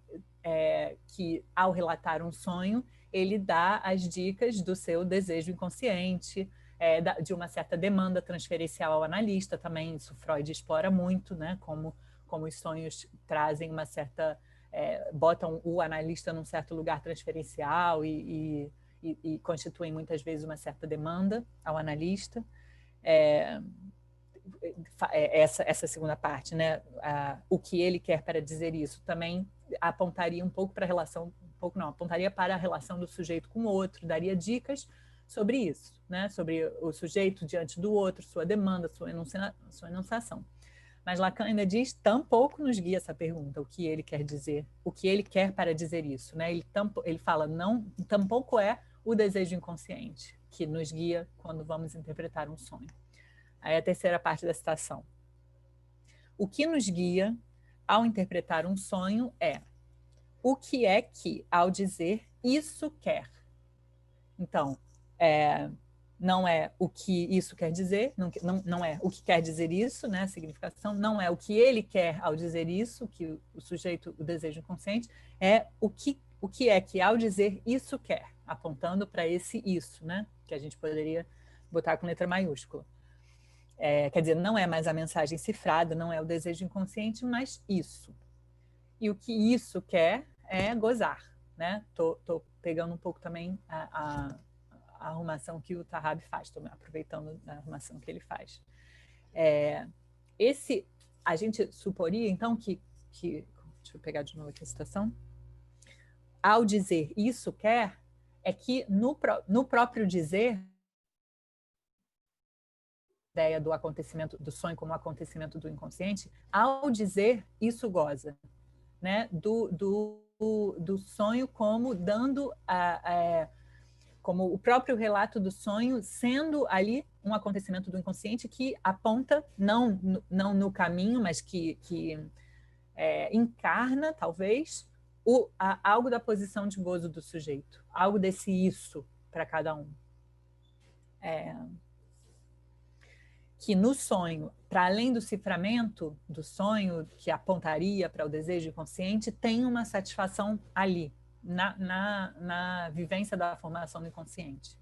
que, ao relatar um sonho, ele dá as dicas do seu desejo inconsciente, de uma certa demanda transferencial ao analista também. Isso Freud explora muito, né? Como os sonhos trazem uma certa... botam o analista num certo lugar transferencial e constituem muitas vezes uma certa demanda ao analista. Essa segunda parte, né? O que ele quer para dizer isso, também apontaria um pouco para a relação, apontaria para a relação do sujeito com o outro, daria dicas sobre isso, né? Sobre o sujeito diante do outro, sua demanda, sua enunciação. Mas Lacan ainda diz, tampouco nos guia essa pergunta, o que ele quer dizer, o que ele quer para dizer isso, né? Ele fala, tampouco é o desejo inconsciente que nos guia quando vamos interpretar um sonho. Aí a terceira parte da citação. O que nos guia ao interpretar um sonho é o que é que, ao dizer isso quer. Então, não é o que isso quer dizer, não é o que quer dizer isso, né, a significação, não é o que ele quer ao dizer isso, que o sujeito, o desejo inconsciente, é o que é que, ao dizer isso quer, apontando para esse isso, né, que a gente poderia botar com letra maiúscula. Quer dizer, não é mais a mensagem cifrada, não é o desejo inconsciente, mas isso. E o que isso quer é gozar, né? Tô pegando um pouco também a arrumação que o Tahab faz, estou aproveitando a arrumação que ele faz. A gente suporia, então, que deixa eu pegar de novo aqui a citação, ao dizer isso quer, é que no próprio dizer, ideia do acontecimento do sonho como acontecimento do inconsciente, ao dizer isso goza, né? Do sonho como dando como o próprio relato do sonho sendo ali um acontecimento do inconsciente que aponta não no caminho, mas que encarna talvez algo da posição de gozo do sujeito, algo desse isso para cada um. Que no sonho, para além do ciframento do sonho, que apontaria para o desejo inconsciente, tem uma satisfação ali, na vivência da formação do inconsciente.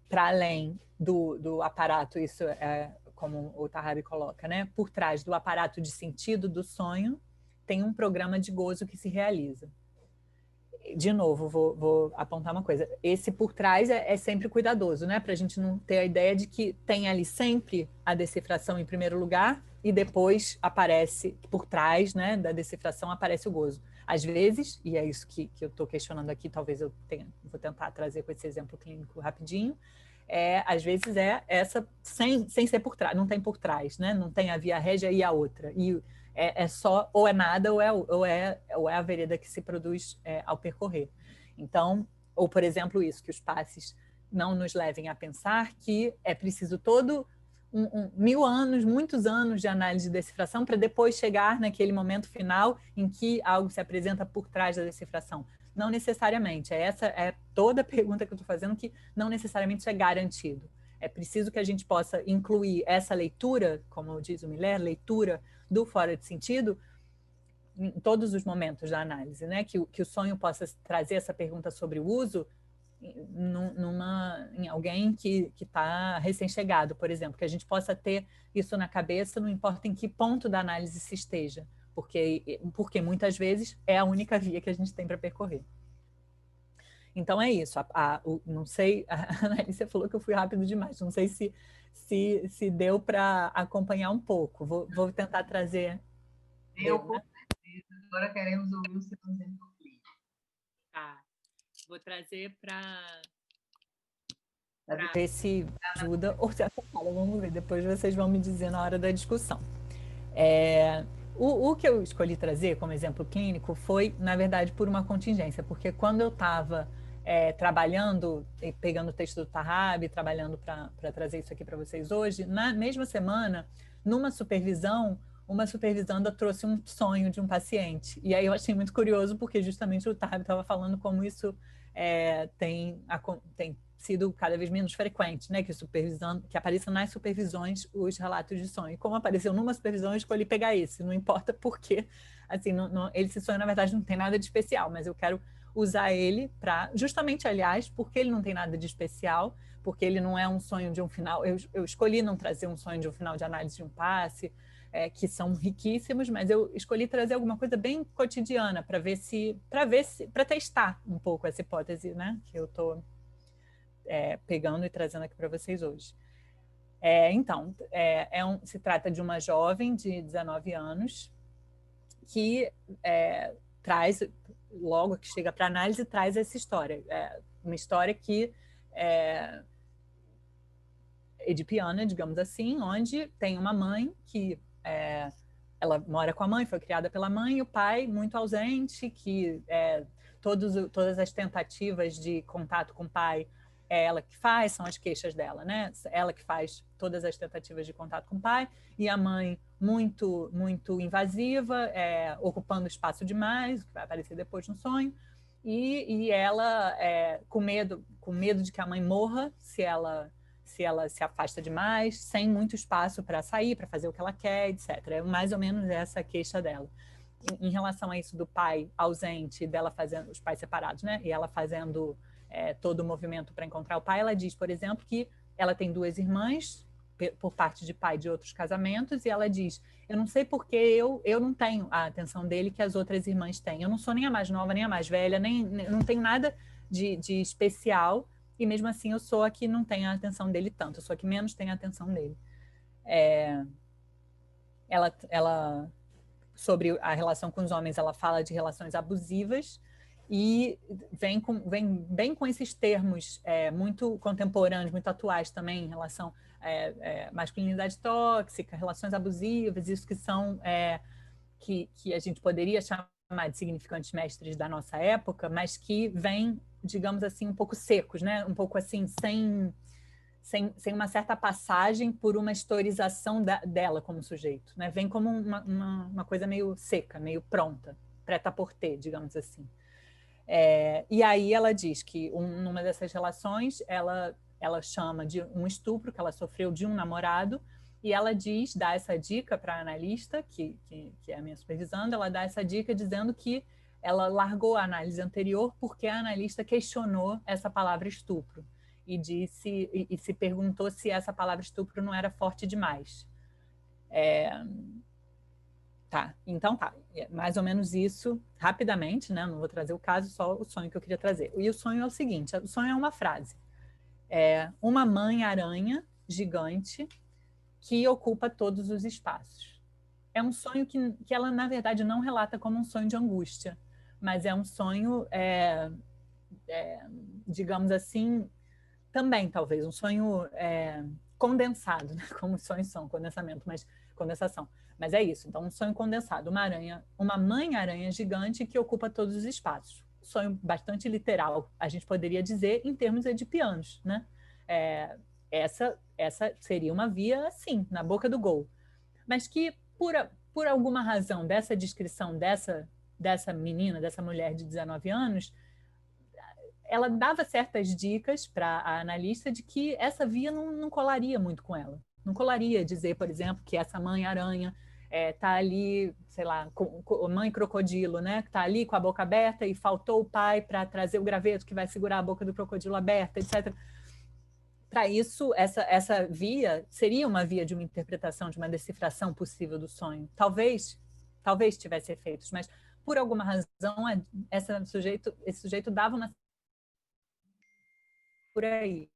Para além do aparato, isso é como o Tahab coloca, né? Por trás do aparato de sentido do sonho, tem um programa de gozo que se realiza. De novo, vou apontar uma coisa. Esse por trás é sempre cuidadoso, né? Para a gente não ter a ideia de que tem ali sempre a decifração em primeiro lugar e depois aparece, por trás, né, da decifração aparece o gozo. Às vezes, e é isso que eu estou questionando aqui, talvez vou tentar trazer com esse exemplo clínico rapidinho, às vezes essa sem ser por trás, não tem por trás, né? Não tem a via régia e a outra. E é só, ou é nada, ou é a vereda que se produz ao percorrer. Então, ou por exemplo isso, que os passes não nos levem a pensar que é preciso todo 1000 anos, muitos anos de análise de decifração para depois chegar naquele momento final em que algo se apresenta por trás da decifração. Não necessariamente. Essa é toda a pergunta que eu estou fazendo, que não necessariamente é garantido. É preciso que a gente possa incluir essa leitura, como diz o Miller, leitura do fora de sentido, em todos os momentos da análise, né? Que o sonho possa trazer essa pergunta sobre o uso em alguém que está recém-chegado, por exemplo, que a gente possa ter isso na cabeça, não importa em que ponto da análise se esteja, porque muitas vezes é a única via que a gente tem para percorrer. Então é isso. Não sei, a Analícia falou que eu fui rápido demais, não sei se deu para acompanhar um pouco. Vou tentar trazer. Deu, com certeza. Agora queremos ouvir o seu exemplo clínico. Tá. Vou trazer para ver se ajuda ou se atrapalha. Vamos ver, depois vocês vão me dizer na hora da discussão. O que eu escolhi trazer como exemplo clínico foi, na verdade, por uma contingência, porque quando eu estava trabalhando, pegando o texto do Tahabi, trabalhando para trazer isso aqui para vocês hoje, na mesma semana, numa supervisão, uma supervisanda trouxe um sonho de um paciente. E aí eu achei muito curioso, porque justamente o Tahabi estava falando como isso tem sido cada vez menos frequente, né? Que apareçam nas supervisões os relatos de sonho. E como apareceu numa supervisão, eu escolhi pegar esse, não importa porque, assim, esse sonho, na verdade, não tem nada de especial, mas eu quero usar ele para, justamente, aliás, porque ele não tem nada de especial, porque ele não é um sonho de um final. Eu escolhi não trazer um sonho de um final de análise de um passe, que são riquíssimos, mas eu escolhi trazer alguma coisa bem cotidiana para testar um pouco essa hipótese, né? Que eu estou pegando e trazendo aqui para vocês hoje. Então, se trata de uma jovem de 19 anos que traz, logo que chega para análise, traz essa história. Uma história que edipiana, digamos assim, onde tem uma mãe que ela mora com a mãe, foi criada pela mãe, e o pai muito ausente, que todas as tentativas de contato com o pai é ela que faz, são as queixas dela, né? Ela que faz todas as tentativas de contato com o pai, e a mãe muito, muito invasiva, ocupando espaço demais, o que vai aparecer depois no sonho, e ela com medo de que a mãe morra se ela se afasta demais, sem muito espaço para sair, para fazer o que ela quer, etc. É mais ou menos essa a queixa dela. Em relação a isso do pai ausente, dela fazendo, os pais separados, né? E ela fazendo todo o movimento para encontrar o pai, ela diz, por exemplo, que ela tem 2 irmãs, por parte de pai de outros casamentos, e ela diz, eu não sei porque eu não tenho a atenção dele que as outras irmãs têm. Eu não sou nem a mais nova, nem a mais velha, não tenho nada de especial, e mesmo assim eu sou a que não tem a atenção dele tanto, eu sou a que menos tem a atenção dele. Ela sobre a relação com os homens, ela fala de relações abusivas e vem bem com esses termos muito contemporâneos, muito atuais também, em relação a masculinidade tóxica, relações abusivas, isso que são que a gente poderia chamar de significantes mestres da nossa época, mas que vêm, digamos assim, um pouco secos, né? Um pouco assim, sem uma certa passagem por uma historização dela como sujeito, né? Vem como uma coisa meio seca, meio pronta, prêt-à-porter, digamos assim. E aí ela diz que numa dessas relações ela chama de um estupro que ela sofreu de um namorado, e ela dá essa dica para a analista, que é a minha supervisanda, ela dá essa dica dizendo que ela largou a análise anterior porque a analista questionou essa palavra estupro e se perguntou se essa palavra estupro não era forte demais. Então mais ou menos isso, rapidamente, né? Não vou trazer o caso, só o sonho que eu queria trazer. E o sonho é o seguinte, o sonho é uma frase. Uma mãe aranha gigante que ocupa todos os espaços. É um sonho que ela, na verdade, não relata como um sonho de angústia, mas é um sonho, digamos assim, também talvez, um sonho condensado, né? Como os sonhos são, condensação. Mas é isso, então um sonho condensado, uma mãe-aranha gigante que ocupa todos os espaços. Sonho bastante literal, a gente poderia dizer, em termos edipianos, né? Essa seria uma via, sim, na boca do gol. Mas que, por alguma razão dessa descrição dessa menina, dessa mulher de 19 anos, ela dava certas dicas para a analista de que essa via não colaria muito com ela. Não colaria dizer, por exemplo, que essa mãe-aranha está ali, sei lá, mãe crocodilo, né? Está ali com a boca aberta e faltou o pai para trazer o graveto que vai segurar a boca do crocodilo aberta, etc. Para isso, essa via seria uma via de uma interpretação, de uma decifração possível do sonho. Talvez tivesse efeitos, mas por alguma razão esse sujeito dava uma por aí.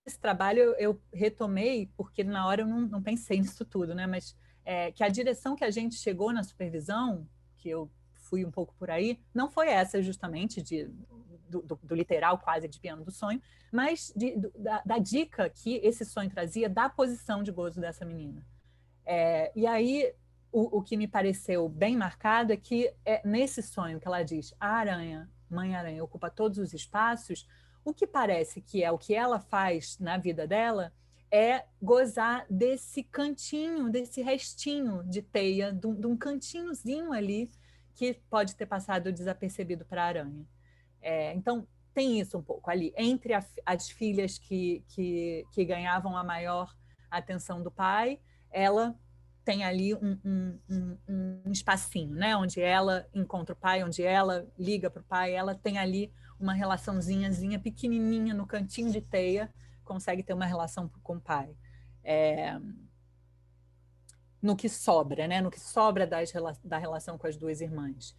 Esse trabalho eu retomei porque na hora eu não pensei nisso tudo, né? Mas que a direção que a gente chegou na supervisão, que eu fui um pouco por aí, não foi essa justamente do literal quase de piano do sonho, mas da dica que esse sonho trazia da posição de gozo dessa menina. E aí o que me pareceu bem marcado é que nesse sonho que ela diz, a aranha, mãe-aranha, ocupa todos os espaços, o que parece que é o que ela faz na vida dela é gozar desse cantinho, desse restinho de teia, de um cantinhozinho ali que pode ter passado desapercebido para a aranha. Então, tem isso um pouco ali. Entre as filhas que ganhavam a maior atenção do pai, ela tem ali um espacinho, né? Onde ela encontra o pai, onde ela liga para o pai, ela tem ali uma relaçãozinha pequenininha no cantinho de teia, consegue ter uma relação com o pai. No que sobra, né? No que sobra da relação com as duas irmãs.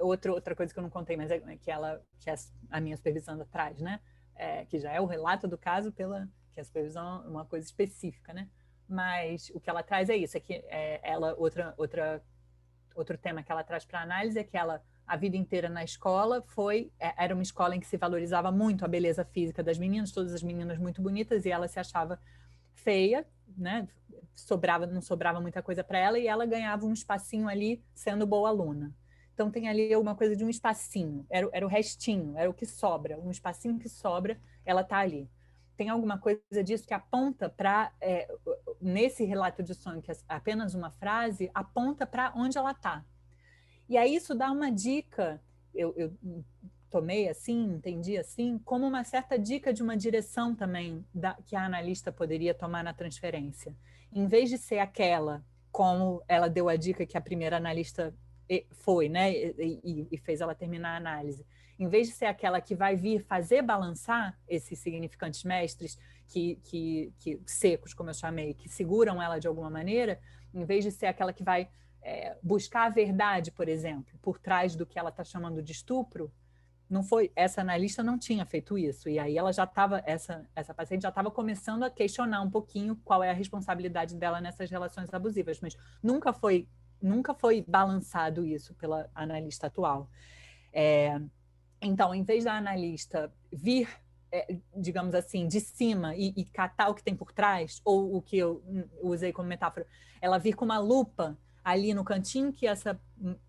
Outra coisa que eu não contei, mas que a minha supervisão traz, né? Que já é o relato do caso que a supervisão é uma coisa específica, né? Mas o que ela traz é isso, é que outro tema que ela traz para análise é que a vida inteira na escola era uma escola em que se valorizava muito a beleza física das meninas, todas as meninas muito bonitas, e ela se achava feia, né? Não sobrava muita coisa para ela, e ela ganhava um espacinho ali sendo boa aluna. Então tem ali uma coisa de um espacinho, era o restinho, era o que sobra, um espacinho que sobra, ela está ali. Tem alguma coisa disso que aponta para, nesse relato de sonho, que é apenas uma frase, aponta para onde ela está. E aí isso dá uma dica, eu tomei assim, entendi assim, como uma certa dica de uma direção também que a analista poderia tomar na transferência. Em vez de ser aquela, como ela deu a dica que a primeira analista foi, né, e fez ela terminar a análise, em vez de ser aquela que vai vir fazer balançar esses significantes mestres que secos, como eu chamei, que seguram ela de alguma maneira, em vez de ser aquela que vai buscar a verdade, por exemplo, por trás do que ela está chamando de estupro, essa analista não tinha feito isso, e aí ela já estava, essa paciente já estava começando a questionar um pouquinho qual é a responsabilidade dela nessas relações abusivas, mas nunca foi balançado isso pela analista atual. Então, em vez da analista vir, digamos assim, de cima e catar o que tem por trás, ou o que eu usei como metáfora, ela vir com uma lupa ali no cantinho que essa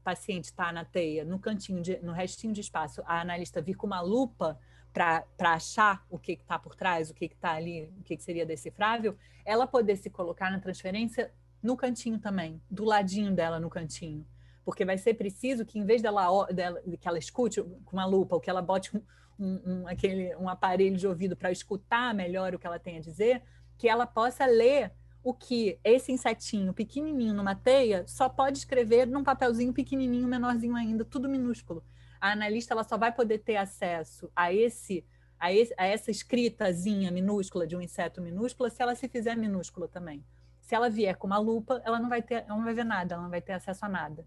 paciente está na teia, no restinho de espaço, a analista vir com uma lupa para achar o que está por trás, o que está ali, o que seria decifrável, ela poder se colocar na transferência no cantinho também, do ladinho dela no cantinho. Porque vai ser preciso que, em vez que ela escute com uma lupa, ou que ela bote um aparelho de ouvido para escutar melhor o que ela tem a dizer, que ela possa ler o que esse insetinho pequenininho numa teia só pode escrever num papelzinho pequenininho, menorzinho ainda, tudo minúsculo. A analista ela só vai poder ter acesso a essa escritazinha minúscula de um inseto minúsculo se ela se fizer minúscula também. Se ela vier com uma lupa, ela não vai ver nada, ela não vai ter acesso a nada.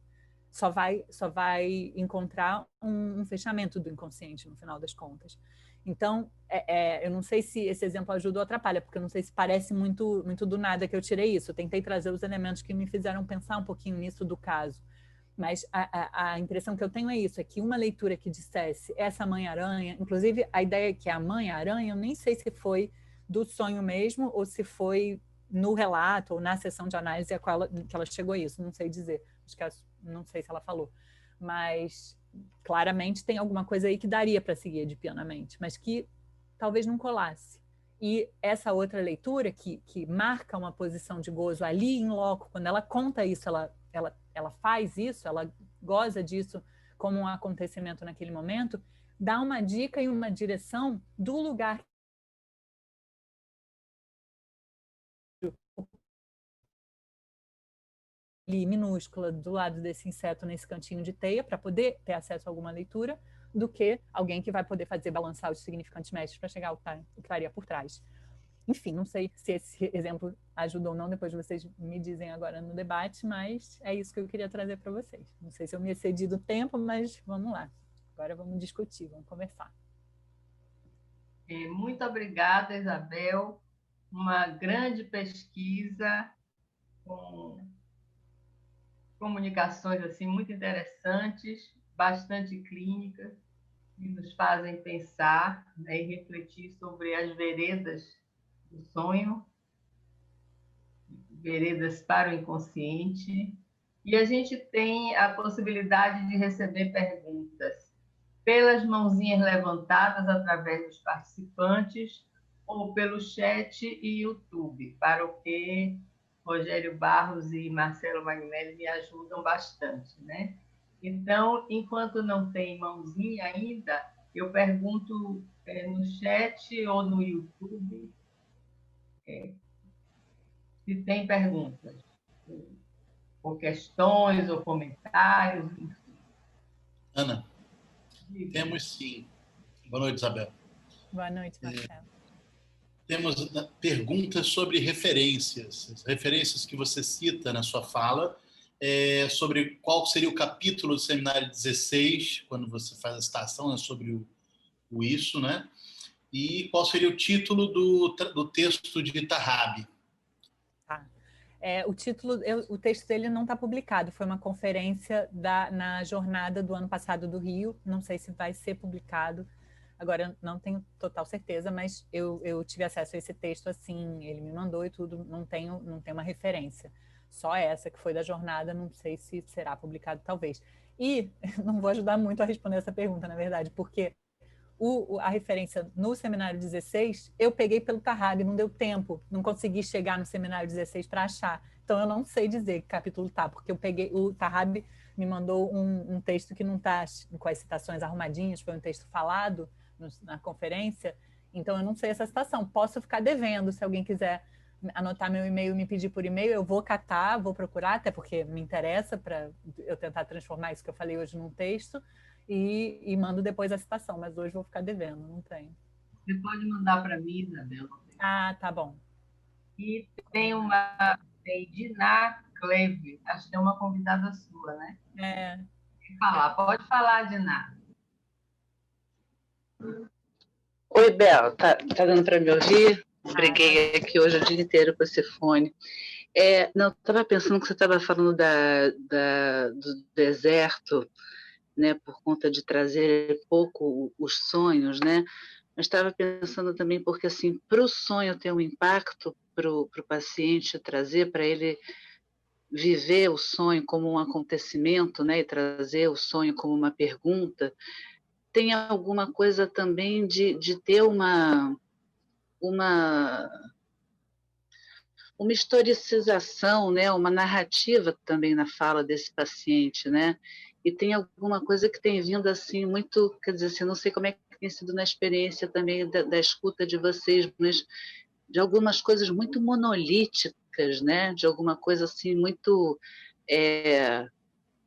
só vai encontrar um fechamento do inconsciente no final das contas. Então, eu não sei se esse exemplo ajuda ou atrapalha, porque eu não sei se parece muito, muito do nada que eu tirei isso. Eu tentei trazer os elementos que me fizeram pensar um pouquinho nisso do caso. Mas a impressão que eu tenho é isso, é que uma leitura que dissesse essa mãe-aranha, inclusive a ideia que é a mãe-aranha, eu nem sei se foi do sonho mesmo ou se foi no relato ou na sessão de análise que ela chegou a isso, não sei dizer. Acho que não sei se ela falou. Mas claramente tem alguma coisa aí que daria para seguir edipianamente, mas que talvez não colasse. E essa outra leitura que marca uma posição de gozo ali em loco, quando ela conta isso, ela faz isso, ela goza disso como um acontecimento naquele momento, dá uma dica e uma direção do lugar minúscula do lado desse inseto nesse cantinho de teia para poder ter acesso a alguma leitura, do que alguém que vai poder fazer balançar os significantes mestres para chegar ao que estaria por trás. Enfim, não sei se esse exemplo ajuda ou não, depois vocês me dizem agora no debate, mas é isso que eu queria trazer para vocês. Não sei se eu me excedi do tempo, mas vamos lá. Agora vamos discutir, vamos conversar. Muito obrigada, Isabel. Uma grande pesquisa com comunicações assim muito interessantes, bastante clínicas, que nos fazem pensar, né, e refletir sobre as veredas do sonho, veredas para o inconsciente. E a gente tem a possibilidade de receber perguntas pelas mãozinhas levantadas através dos participantes ou pelo chat e YouTube, para o que Rogério Barros e Marcelo Magnelli me ajudam bastante, né? Então, enquanto não tem mãozinha ainda, eu pergunto no chat ou no YouTube se tem perguntas, ou questões, ou comentários. Enfim. Ana, temos sim. Boa noite, Isabel. Boa noite, Marcelo. Temos perguntas sobre referências, as referências que você cita na sua fala, sobre qual seria o capítulo do seminário 16, quando você faz a citação, né, sobre o isso, né? E qual seria o título do texto de Tahabi. Tá. O texto dele não está publicado, foi uma conferência na jornada do ano passado do Rio, não sei se vai ser publicado, agora eu não tenho total certeza, mas eu tive acesso a esse texto assim, ele me mandou e tudo, não tem uma referência, só essa que foi da jornada, não sei se será publicado talvez. E não vou ajudar muito a responder essa pergunta, na verdade, porque a referência no seminário 16, eu peguei pelo Tahabi, não deu tempo, não consegui chegar no seminário 16 para achar. Então, eu não sei dizer que capítulo tá, porque o Tahabi me mandou um texto que não está com as citações arrumadinhas, foi um texto falado na conferência, então eu não sei essa citação. Posso ficar devendo, se alguém quiser anotar meu e-mail e me pedir por e-mail, eu vou catar, vou procurar, até porque me interessa para eu tentar transformar isso que eu falei hoje num texto, e mando depois a citação, mas hoje vou ficar devendo, não tenho. Você pode mandar para mim, Isabel. Ah, tá bom. E tem Diná Cleve, acho que é uma convidada sua, né? Pode falar, Diná. Oi, Bel, tá dando para me ouvir? Briguei aqui hoje o dia inteiro com esse fone. Não, estava pensando que você estava falando do deserto, né, por conta de trazer pouco os sonhos, né? Mas estava pensando também porque, assim, para o sonho ter um impacto para o paciente, trazer para ele viver o sonho como um acontecimento, né, e trazer o sonho como uma pergunta, tem alguma coisa também de ter uma historicização, né, uma narrativa também na fala desse paciente, né? E tem alguma coisa que tem vindo assim muito, quer dizer, assim, não sei como é que tem sido na experiência também da escuta de vocês, mas de algumas coisas muito monolíticas, né? De alguma coisa assim muito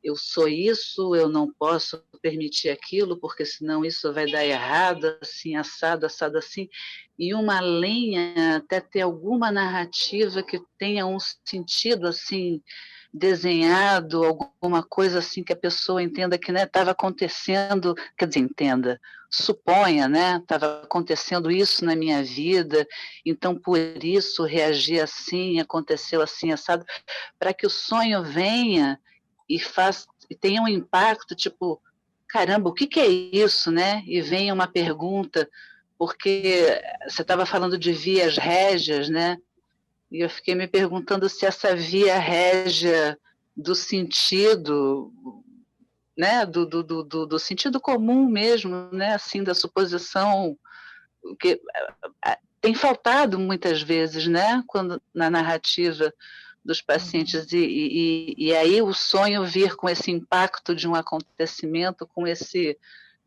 eu sou isso, eu não posso permitir aquilo, porque senão isso vai dar errado, assim, assado assim, e uma lenha até ter alguma narrativa que tenha um sentido, assim, desenhado alguma coisa assim que a pessoa entenda que estava acontecendo, quer dizer, entenda, suponha, né, estava acontecendo isso na minha vida, então por isso reagi assim, aconteceu assim, assado, para que o sonho venha e tenha um impacto, tipo, caramba, o que que é isso, né? E venha uma pergunta, porque você estava falando de vias régias, né? E eu fiquei me perguntando se essa via régia do sentido, né, do sentido comum mesmo, né, assim, da suposição, que tem faltado muitas vezes, né, quando na narrativa dos pacientes, e aí o sonho vir com esse impacto de um acontecimento, com esse,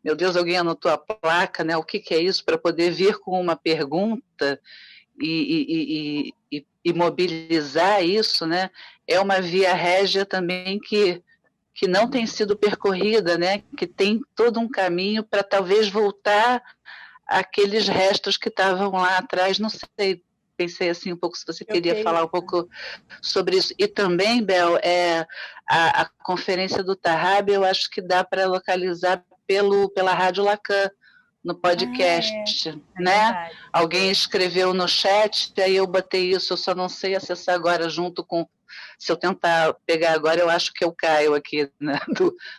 meu Deus, alguém anotou a placa, né, o que que é isso, para poder vir com uma pergunta e mobilizar isso, né, é uma via régia também que não tem sido percorrida, né, que tem todo um caminho para talvez voltar àqueles restos que estavam lá atrás, não sei, pensei assim um pouco se você queria falar um pouco sobre isso. E também, Bel, a conferência do Tahab, eu acho que dá para localizar pela Rádio Lacan, no podcast, né? Verdade. Alguém escreveu no chat, aí eu botei isso, eu só não sei acessar agora junto com... Se eu tentar pegar agora, eu acho que eu caio aqui, né,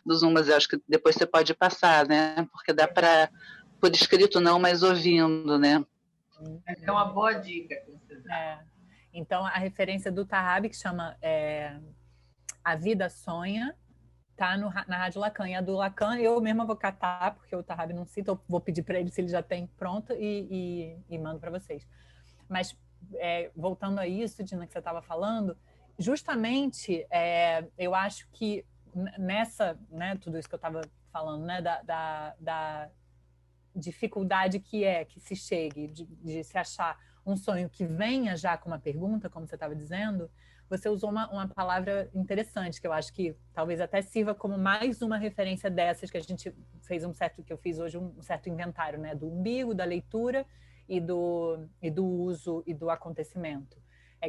do Zoom, mas eu acho que depois você pode passar, né? Porque dá para, por escrito não, mas ouvindo, né? É uma boa dica que você dá. Então, a referência do Tahab, que chama A Vida Sonha, tá na Rádio Lacan. E a do Lacan eu mesma vou catar, porque o Tahab não cita, eu vou pedir para ele se ele já tem pronta e mando para vocês. Mas, voltando a isso, Dina, que você estava falando, justamente, eu acho que nessa, né, tudo isso que eu estava falando, né, da dificuldade que se chegue, de se achar um sonho que venha já com uma pergunta, como você estava dizendo, você usou uma palavra interessante, que eu acho que talvez até sirva como mais uma referência dessas que a gente fez que eu fiz hoje um certo inventário, né, do umbigo, da leitura e do uso e do acontecimento.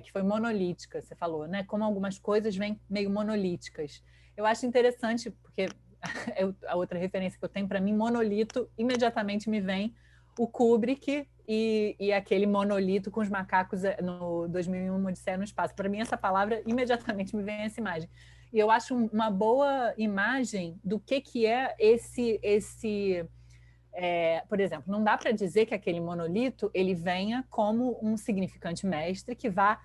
Que foi monolítica, você falou, né? Como algumas coisas vêm meio monolíticas. Eu acho interessante, porque a outra referência que eu tenho para mim, monolito, imediatamente me vem o Kubrick e aquele monolito com os macacos no 2001, Odisseia no Espaço. Para mim, essa palavra, imediatamente me vem essa imagem. E eu acho uma boa imagem do que é esse por exemplo, não dá para dizer que aquele monolito ele venha como um significante mestre que vá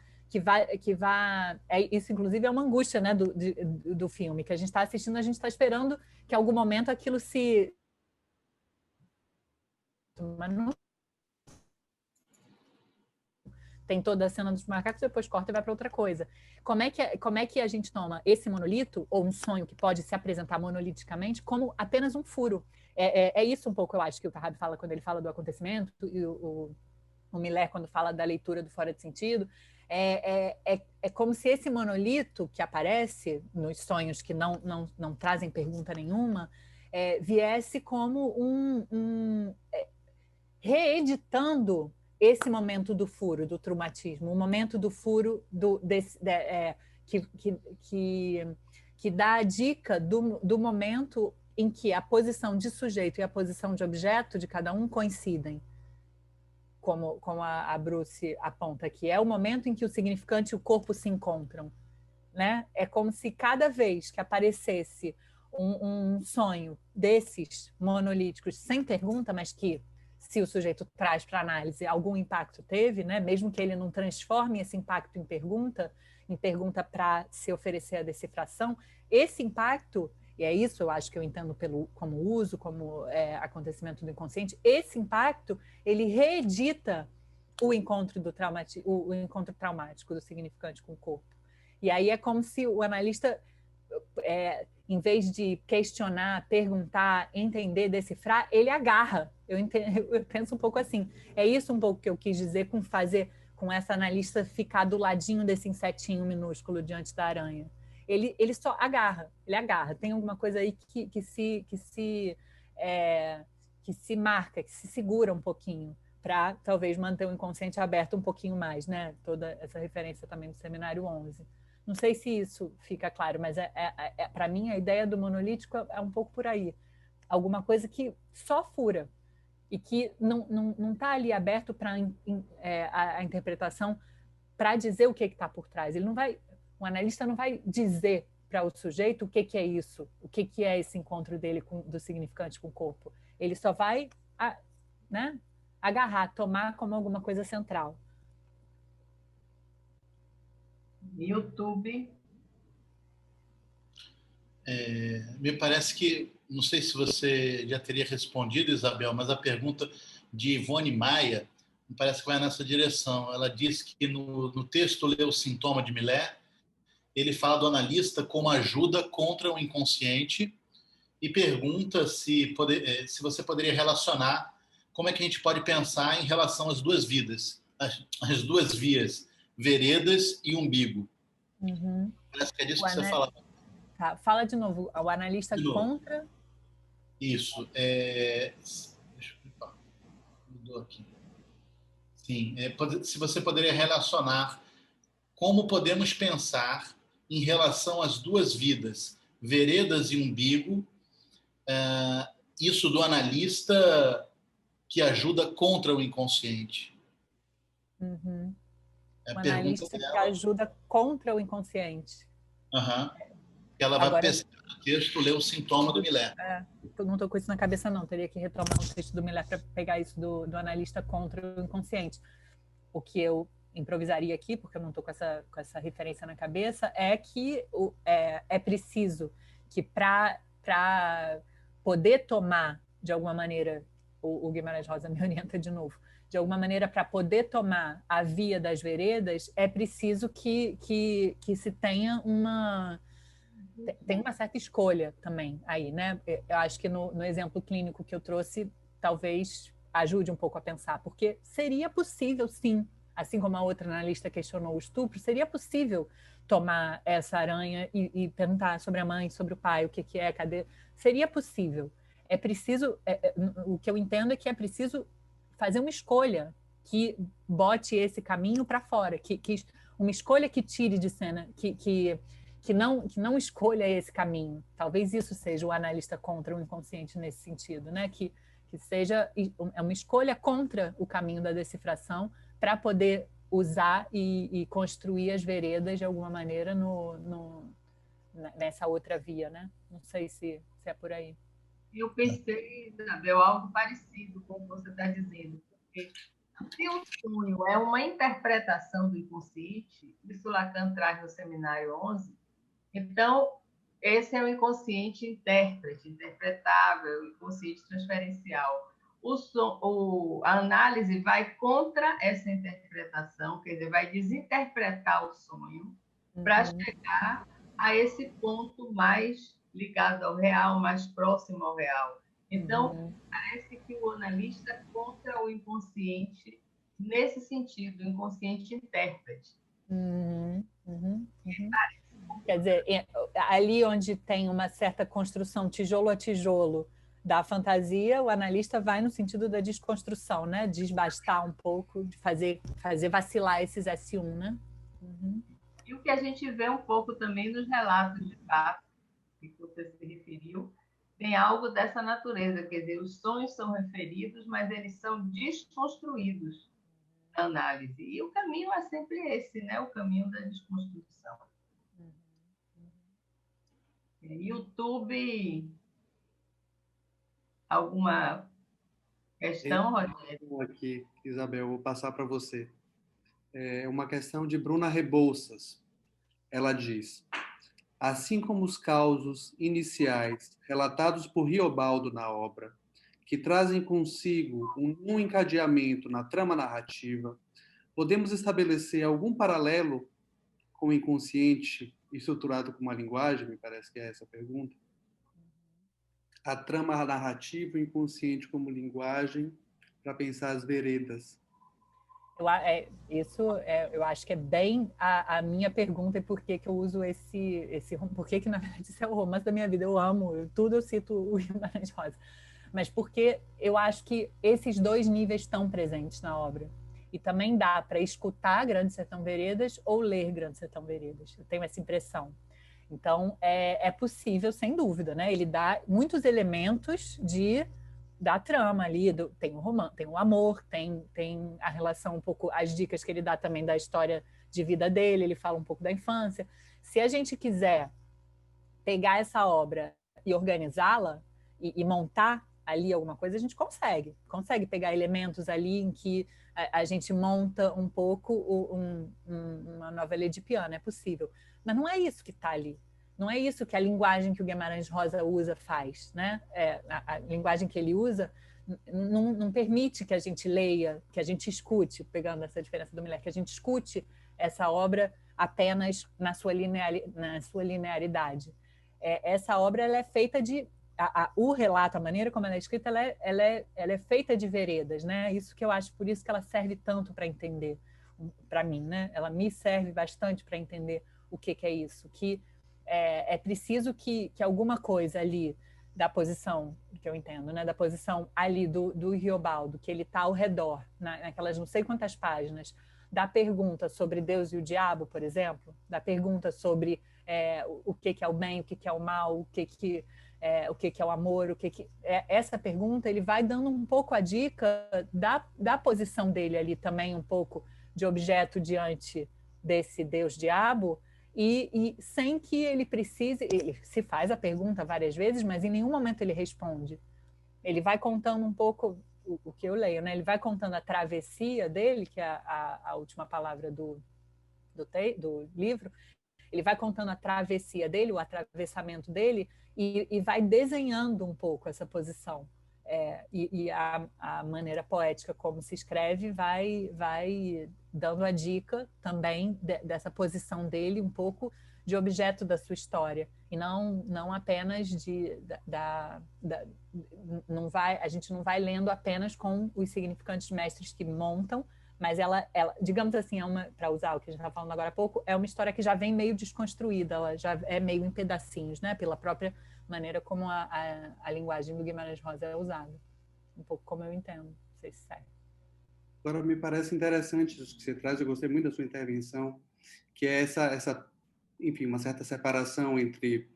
isso inclusive é uma angústia, né, do filme, que a gente está assistindo, a gente está esperando que em algum momento aquilo se... Mas não... Tem toda a cena dos macacos, depois corta e vai para outra coisa. Como é que a gente toma esse monolito, ou um sonho que pode se apresentar monoliticamente, como apenas um furo? É isso um pouco, eu acho, que o Tahab fala quando ele fala do acontecimento, e o Miller, quando fala da leitura do fora de sentido. É como se esse monolito que aparece nos sonhos que não trazem pergunta nenhuma, viesse como reeditando esse momento do furo, do traumatismo, o momento do furo que dá a dica do momento em que a posição de sujeito e a posição de objeto de cada um coincidem, como a Bruce aponta aqui. É o momento em que o significante e o corpo se encontram, né? É como se cada vez que aparecesse um sonho desses monolíticos sem pergunta, mas que, se o sujeito traz para análise, algum impacto teve, né? Mesmo que ele não transforme esse impacto em pergunta para se oferecer a decifração, esse impacto, e é isso eu acho que eu entendo como uso, como acontecimento do inconsciente, esse impacto, ele reedita o encontro traumático do significante com o corpo. E aí é como se o analista, em vez de questionar, perguntar, entender, decifrar, ele agarra. Eu penso um pouco assim. É isso um pouco que eu quis dizer com essa analista ficar do ladinho desse insetinho minúsculo diante da aranha. Ele só agarra, ele agarra. Tem alguma coisa aí que se marca, que se segura um pouquinho, para talvez manter o inconsciente aberto um pouquinho mais, né? Toda essa referência também do Seminário 11. Não sei se isso fica claro, mas para mim a ideia do monolítico é um pouco por aí. Alguma coisa que só fura e que não está ali aberto para a interpretação para dizer o que está por trás. O analista não vai dizer para o sujeito o que é isso, o que é esse encontro dele do significante com o corpo. Ele só vai né, agarrar, tomar como alguma coisa central. YouTube. Me parece que, não sei se você já teria respondido, Isabel, mas a pergunta de Ivone Maia me parece que vai nessa direção. Ela diz que no texto Lê o Sintoma de Millet, ele fala do analista como ajuda contra o inconsciente e pergunta se você poderia relacionar como é que a gente pode pensar em relação às duas vidas, as duas vias, veredas e umbigo. Uhum. Parece que é disso que você fala. Tá, fala de novo. O analista contra... Isso. Deixa eu... Mudou aqui. Sim. Se você poderia relacionar como podemos pensar em relação às duas vidas, veredas e umbigo, isso do analista que ajuda contra o inconsciente. Uhum. O analista que ajuda contra o inconsciente. Uhum. Ela vai pesquisar no texto, ler o Sintoma do Millet. Não estou com isso na cabeça, não. Teria que retomar o texto do Millet para pegar isso do analista contra o inconsciente. O que eu improvisaria aqui, porque eu não estou com essa referência na cabeça, é que é preciso que para poder tomar, de alguma maneira, o Guimarães Rosa me orienta de novo, de alguma maneira, para poder tomar a via das veredas, é preciso que se tenha uma certa escolha também aí, né? Eu acho que no exemplo clínico que eu trouxe, talvez ajude um pouco a pensar, porque seria possível, sim, assim como a outra analista questionou o estupro, seria possível tomar essa aranha e perguntar sobre a mãe, sobre o pai, o que é, cadê? Seria possível. É preciso, o que eu entendo é que é preciso fazer uma escolha que bote esse caminho para fora, que uma escolha que tire de cena, que não escolha esse caminho. Talvez isso seja o analista contra o inconsciente nesse sentido, né? Que seja uma escolha contra o caminho da decifração para poder usar e construir as veredas de alguma maneira nessa outra via, né? Não sei se é por aí. Eu pensei, Isabel, algo parecido com o que você está dizendo, porque se o sonho é uma interpretação do inconsciente, isso Lacan traz no Seminário 11, então esse é o inconsciente intérprete, interpretável, inconsciente transferencial. A análise vai contra essa interpretação, quer dizer, vai desinterpretar o sonho para chegar a esse ponto mais ligado ao real, mais próximo ao real. Então, parece que o analista é contra o inconsciente nesse sentido, o inconsciente intérprete. Quer dizer, ali onde tem uma certa construção tijolo a tijolo da fantasia, o analista vai no sentido da desconstrução, né? Desbastar um pouco, de fazer vacilar esses S1, né? E o que a gente vê um pouco também nos relatos de fato, que você se referiu, tem algo dessa natureza, quer dizer, os sonhos são referidos, mas eles são desconstruídos na análise. E o caminho é sempre esse, né? O caminho da desconstrução. YouTube, alguma questão, Rogério? Aqui, Isabel, vou passar para você. É uma questão de Bruna Rebouças. Ela diz: assim como os causos iniciais relatados por Riobaldo na obra, que trazem consigo um encadeamento na trama narrativa, podemos estabelecer algum paralelo com o inconsciente estruturado como uma linguagem? Me parece que é essa a pergunta. A trama narrativa, o inconsciente como linguagem, para pensar as veredas. Eu acho que é bem a minha pergunta, e por que eu uso esse por que na verdade isso é o romance da minha vida, eu amo, tudo eu cito o Guimarães Rosa, mas porque eu acho que esses dois níveis estão presentes na obra. E também dá para escutar Grande Sertão Veredas ou ler Grande Sertão Veredas. Eu tenho essa impressão. Então, é possível, sem dúvida, né? Ele dá muitos elementos da trama ali, tem o romance, tem o amor, tem a relação um pouco, as dicas que ele dá também da história de vida dele, ele fala um pouco da infância. Se a gente quiser pegar essa obra e organizá-la e montar ali alguma coisa, a gente consegue pegar elementos ali em que a gente monta um pouco uma novela edipiana, é possível. Mas não é isso que está ali. Não é isso que a linguagem que o Guimarães Rosa usa faz, né? A linguagem que ele usa não permite que a gente leia, que a gente escute, pegando essa diferença do Miller, que a gente escute essa obra apenas na sua linearidade. Essa obra ela é feita de... o relato, a maneira como ela é escrita, ela é feita de veredas, né? Isso que eu acho, por isso que ela serve tanto para entender, para mim, né? Ela me serve bastante para entender o que é isso, que é preciso que alguma coisa ali da posição, que eu entendo, né? Da posição ali do Riobaldo, que ele está ao redor, naquelas não sei quantas páginas, da pergunta sobre Deus e o diabo, por exemplo, da pergunta sobre o que é o bem, o que é o mal, o que é o amor, essa pergunta, ele vai dando um pouco a dica da posição dele ali também, um pouco de objeto diante desse Deus-diabo, e sem que ele precise, ele se faz a pergunta várias vezes, mas em nenhum momento ele responde. Ele vai contando um pouco o que eu leio, né? Ele vai contando a travessia dele, que é a última palavra do livro. Ele vai contando a travessia dele, o atravessamento dele, e vai desenhando um pouco essa posição. E a maneira poética como se escreve vai dando a dica também dessa posição dele, um pouco de objeto da sua história, e não apenas a gente não vai lendo apenas com os significantes mestres que montam, mas ela digamos assim, para usar o que a gente estava falando agora há pouco, é uma história que já vem meio desconstruída, ela já é meio em pedacinhos, né? Pela própria maneira como a linguagem do Guimarães Rosa é usada. Um pouco como eu entendo, não sei se serve. Agora, me parece interessante isso que você traz, eu gostei muito da sua intervenção, que é enfim, uma certa separação entre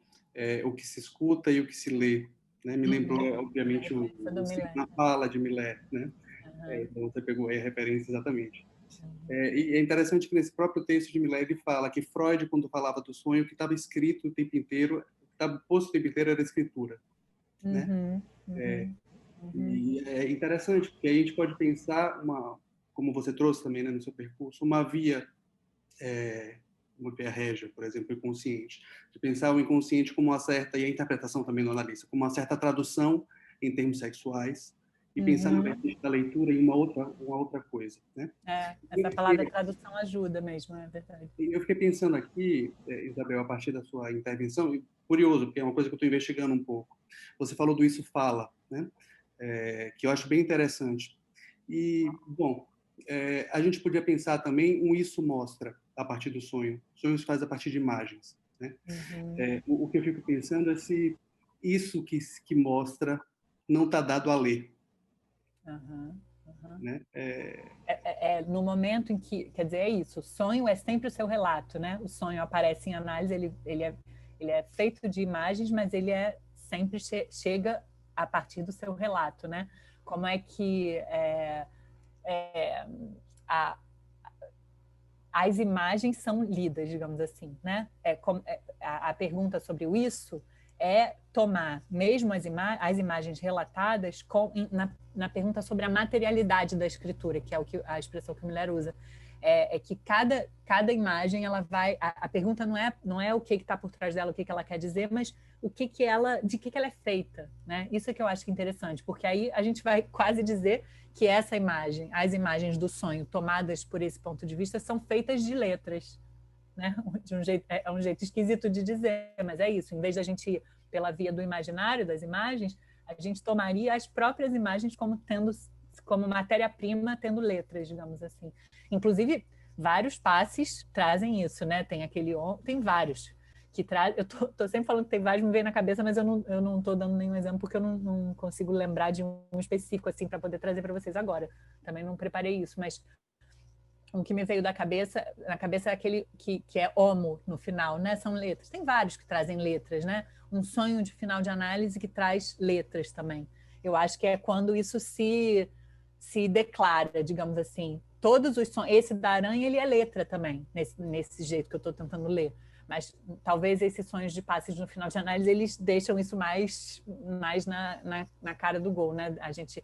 o que se escuta e o que se lê. Né? Me lembrou, obviamente, na fala de Miller, né? Então você pegou aí a referência exatamente. E é interessante que nesse próprio texto de Miller ele fala que Freud, quando falava do sonho, o que estava escrito o tempo inteiro, o que estava posto o tempo inteiro era a escritura. Né? E é interessante, porque aí a gente pode pensar, como você trouxe também, né, no seu percurso, uma via régia, por exemplo, inconsciente. De pensar o inconsciente como uma certa, e a interpretação também do analista, como uma certa tradução em termos sexuais, e pensar no verniz da leitura em uma outra coisa. Né? Essa palavra tradução ajuda mesmo, é verdade. Eu fiquei pensando aqui, Isabel, a partir da sua intervenção, curioso, porque é uma coisa que eu estou investigando um pouco. Você falou do Isso Fala, né? Que eu acho bem interessante. E, bom, a gente podia pensar também Isso Mostra, a partir do sonho. O sonho se faz a partir de imagens. Né? O que eu fico pensando é se isso que mostra não está dado a ler. Né? No momento em que, quer dizer, é isso, o sonho é sempre o seu relato, né? O sonho aparece em análise, ele é feito de imagens, mas ele sempre chega a partir do seu relato, né? Como é que as imagens são lidas, digamos assim, né? A pergunta sobre o isso é tomar mesmo as imagens relatadas na pergunta sobre a materialidade da escritura, que é a expressão que o Miller usa. Que cada imagem, ela vai... A pergunta não é o que está por trás dela, o que ela quer dizer, mas de que ela é feita. Né? Isso é que eu acho interessante, porque aí a gente vai quase dizer que essa imagem, as imagens do sonho tomadas por esse ponto de vista, são feitas de letras. Né? É um jeito esquisito de dizer, mas é isso. Em vez de a gente ir pela via do imaginário, das imagens, a gente tomaria as próprias imagens como matéria-prima, tendo letras, digamos assim. Inclusive, vários passes trazem isso, né? Tem vários que trazem. Eu tô sempre falando que tem vários, me vem na cabeça, mas eu não estou dando nenhum exemplo porque eu não consigo lembrar de um específico assim para poder trazer para vocês agora. Também não preparei isso, mas um que me veio na cabeça é aquele que é homo no final, né? São letras. Tem vários que trazem letras, né? Um sonho de final de análise que traz letras também. Eu acho que é quando isso se declara, digamos assim. Todos os sonhos... Esse da aranha, ele é letra também, nesse jeito que eu estou tentando ler. Mas talvez esses sonhos de passes no final de análise, eles deixam isso mais na cara do gol, né? A gente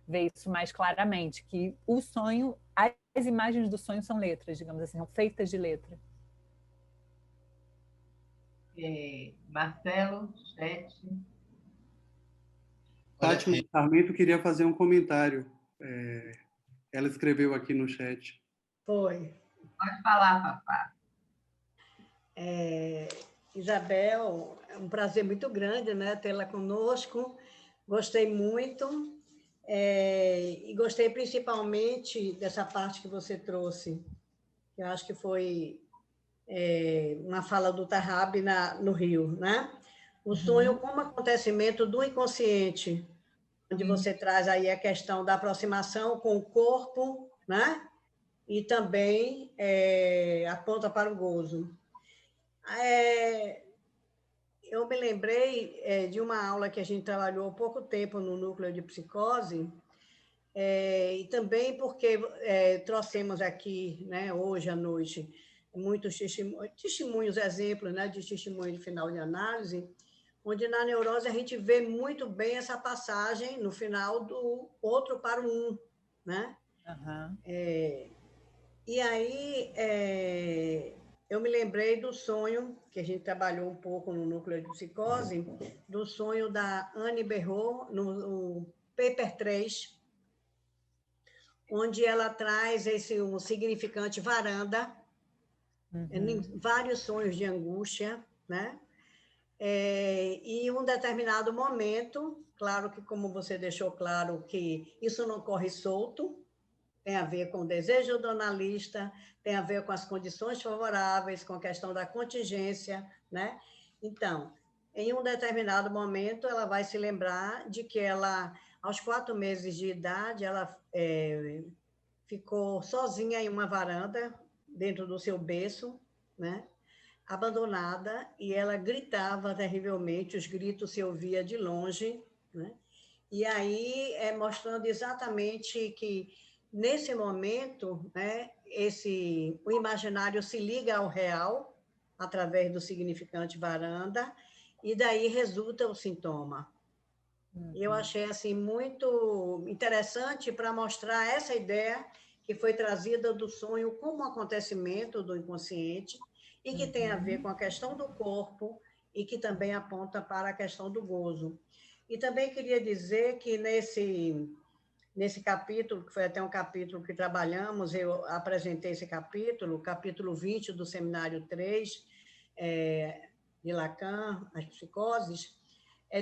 vê isso mais claramente, que o sonho, as imagens do sonho são letras, digamos assim, são feitas de letra. Marcelo, chat. Fátima Sarmento queria fazer um comentário. Ela escreveu aqui no chat. Foi. Pode falar, papá. Isabel, é um prazer muito grande, né, tê-la conosco. Gostei muito. E gostei principalmente dessa parte que você trouxe. Eu acho que foi uma fala do Tarrab no Rio, né? O sonho como acontecimento do inconsciente, onde você traz aí a questão da aproximação com o corpo, né? E também aponta para o gozo. Eu me lembrei de uma aula que a gente trabalhou há pouco tempo no núcleo de psicose, e também porque trouxemos aqui, né, hoje à noite, muitos testemunhos, exemplos, né, de testemunho de final de análise, onde na neurose a gente vê muito bem essa passagem no final do outro para o um, né? Uhum. E aí eu me lembrei do sonho, que a gente trabalhou um pouco no núcleo de psicose, do sonho da Anne Berraud, no Paper 3, onde ela traz um significante varanda, em vários sonhos de angústia, né? E em um determinado momento, claro que como você deixou claro que isso não corre solto, tem a ver com o desejo do analista, tem a ver com as condições favoráveis, com a questão da contingência, né? Então, em um determinado momento, ela vai se lembrar de que ela, aos 4 meses de idade, ela ficou sozinha em uma varanda, dentro do seu berço, né? Abandonada, e ela gritava terrivelmente, os gritos se ouvia de longe, né? E aí mostrando exatamente que nesse momento, né, o imaginário se liga ao real através do significante varanda, e daí resulta o sintoma. Eu achei assim muito interessante para mostrar essa ideia que foi trazida do sonho como um acontecimento do inconsciente e que tem a ver com a questão do corpo e que também aponta para a questão do gozo. E também queria dizer que nesse capítulo, que foi até um capítulo que trabalhamos, eu apresentei esse capítulo, capítulo 20 do Seminário 3, de Lacan, as psicoses,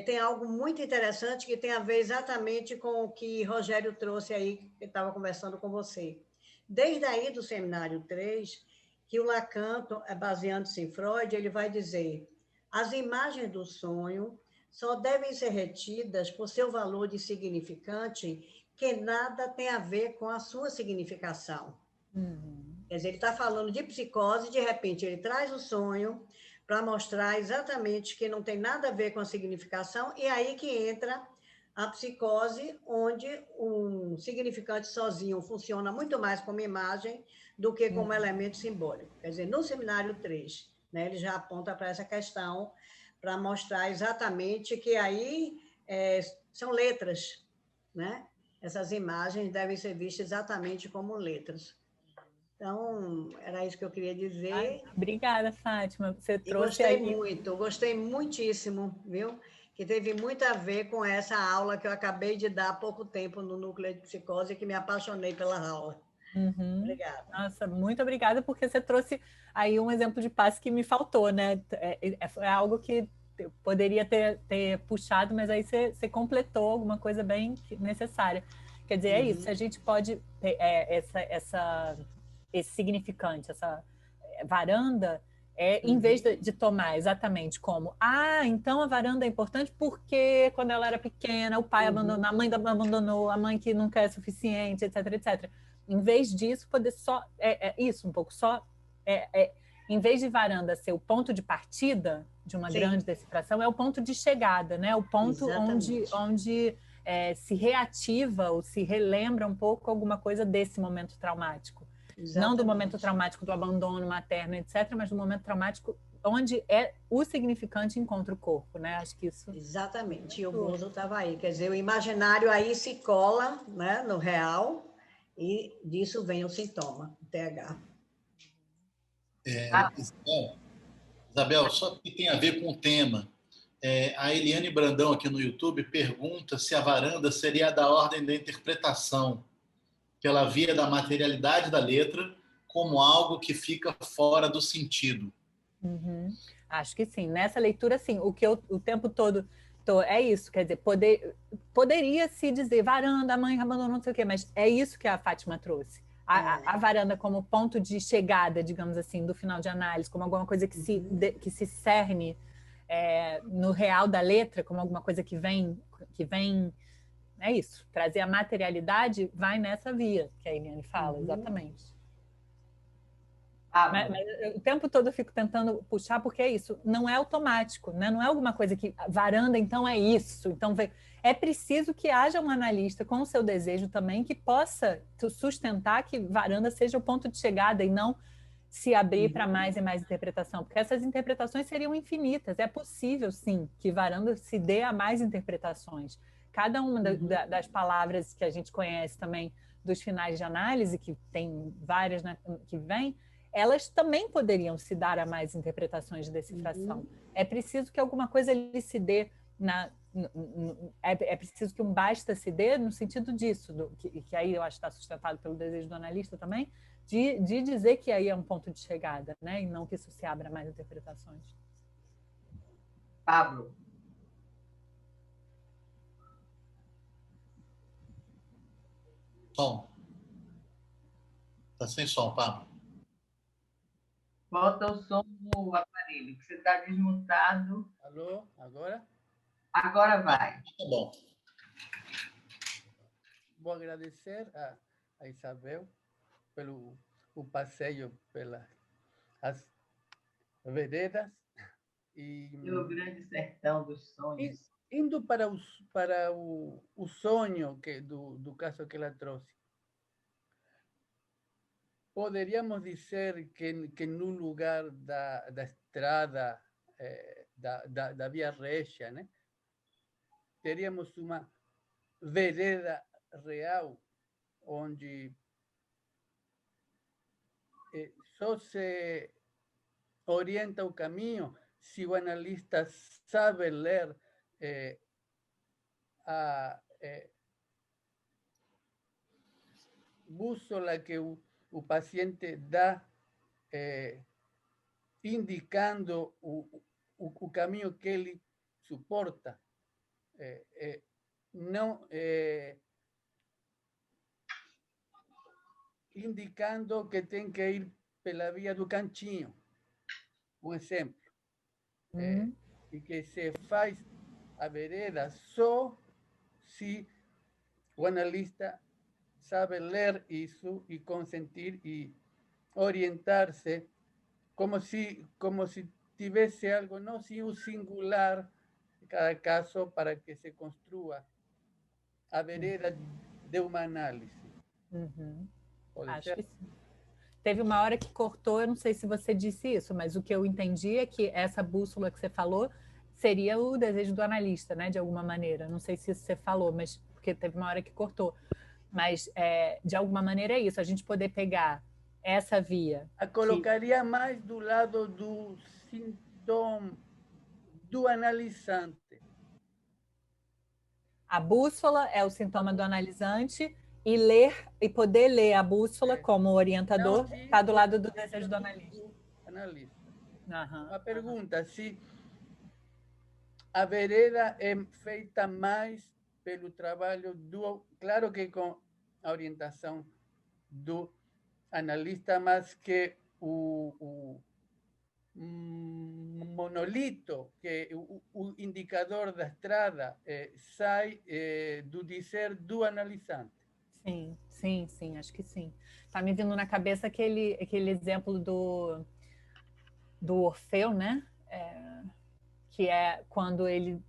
tem algo muito interessante que tem a ver exatamente com o que Rogério trouxe aí, que estava conversando com você. Desde aí do Seminário 3, que o Lacan, baseando-se em Freud, ele vai dizer: as imagens do sonho só devem ser retidas por seu valor de significante, que nada tem a ver com a sua significação. Quer dizer, ele está falando de psicose, de repente ele traz o sonho para mostrar exatamente que não tem nada a ver com a significação, e aí que entra a psicose, onde um significante sozinho funciona muito mais como imagem do que como elemento simbólico. Quer dizer, no Seminário 3, né, ele já aponta para essa questão, para mostrar exatamente que aí são letras, né? Essas imagens devem ser vistas exatamente como letras. Então, era isso que eu queria dizer. Ai, obrigada, Fátima. Você trouxe gostei muitíssimo, viu? Que teve muito a ver com essa aula que eu acabei de dar há pouco tempo no Núcleo de Psicose, que me apaixonei pela aula. Obrigada. Nossa, muito obrigada, porque você trouxe aí um exemplo de passe que me faltou, né? É algo que eu poderia ter puxado, mas aí você completou alguma coisa bem necessária. Quer dizer, é isso, a gente pode ter esse significante, essa varanda, em vez de tomar exatamente como, então a varanda é importante porque quando ela era pequena, o pai abandonou, a mãe abandonou, a mãe que nunca é suficiente, etc, etc. Em vez disso, poder só... isso, um pouco só... em vez de varanda ser o ponto de partida de uma grande decifração, é o ponto de chegada, né? O ponto onde se reativa ou se relembra um pouco alguma coisa desse momento traumático. Exatamente. Não do momento traumático do abandono materno, etc., mas do momento traumático onde o significante encontra o corpo, né? Acho que isso... Exatamente, e o Bozo estava aí. Quer dizer, o imaginário aí se cola, né, no real, e disso vem o sintoma, o TH. Isabel, só que tem a ver com o tema. A Eliane Brandão, aqui no YouTube, pergunta se a varanda seria da ordem da interpretação, pela via da materialidade da letra, como algo que fica fora do sentido. Uhum. Acho que sim. Nessa leitura, sim. O que eu o tempo todo é isso, quer dizer, poderia se dizer varanda, a mãe abandonou, não sei o quê, mas é isso que a Fátima trouxe. A varanda como ponto de chegada, digamos assim, do final de análise, como alguma coisa que se cerne no real da letra, como alguma coisa que vem, é isso, trazer a materialidade vai nessa via que a Eliane fala, exatamente. Mas o tempo todo eu fico tentando puxar, porque é isso, não é automático, né? Não é alguma coisa que varanda, então é isso. Então é preciso que haja um analista com o seu desejo também que possa sustentar que varanda seja o ponto de chegada e não se abrir para mais e mais interpretação, porque essas interpretações seriam infinitas. É possível, sim, que varanda se dê a mais interpretações. Cada uma das palavras que a gente conhece também dos finais de análise, que tem várias, né, que vêm, elas também poderiam se dar a mais interpretações de decifração. É preciso que alguma coisa ali se dê, é preciso que um basta se dê no sentido disso, que aí eu acho que está sustentado pelo desejo do analista também, de dizer que aí é um ponto de chegada, né? E não que isso se abra a mais interpretações. Pablo. Som. Está sem som, Pablo. Bota o som no aparelho, que você está desmutado. Alô, agora? Agora vai. Tá bom. Vou agradecer a Isabel pelo o passeio pelas as veredas e Pelo grande sertão dos sonhos. Indo para o sonho do caso que ela trouxe. Poderíamos dizer que no lugar da estrada, da via régia, né? Teríamos uma vereda real, onde só se orienta o caminho se o analista sabe ler a bússola que o paciente dá, indicando o caminho que ele suporta, não indicando que tem que ir pela via do cantinho, um exemplo, e que se faz a vereda só se o analista sabe ler isso e consentir e orientar-se como se tivesse algo, não se o singular de cada caso para que se construa a vereda de uma análise. Acho que sim. Teve uma hora que cortou, eu não sei se você disse isso, mas o que eu entendi é que essa bússola que você falou seria o desejo do analista, né, de alguma maneira. Não sei se isso você falou, mas porque teve uma hora que cortou. Mas, de alguma maneira, é isso, a gente poder pegar essa via. A colocaria mais do lado do sintoma, do analisante. A bússola é o sintoma do analisante e poder ler a bússola como orientador está do lado do desejo do analista. Uma pergunta, se a vereda é feita mais pelo trabalho claro que com a orientação do analista, mas que o monolito, que o indicador da estrada sai do dizer do analisante. Sim, Sim, sim, acho que sim. Tá me vindo na cabeça aquele exemplo do Orfeu, né? Que é quando ele...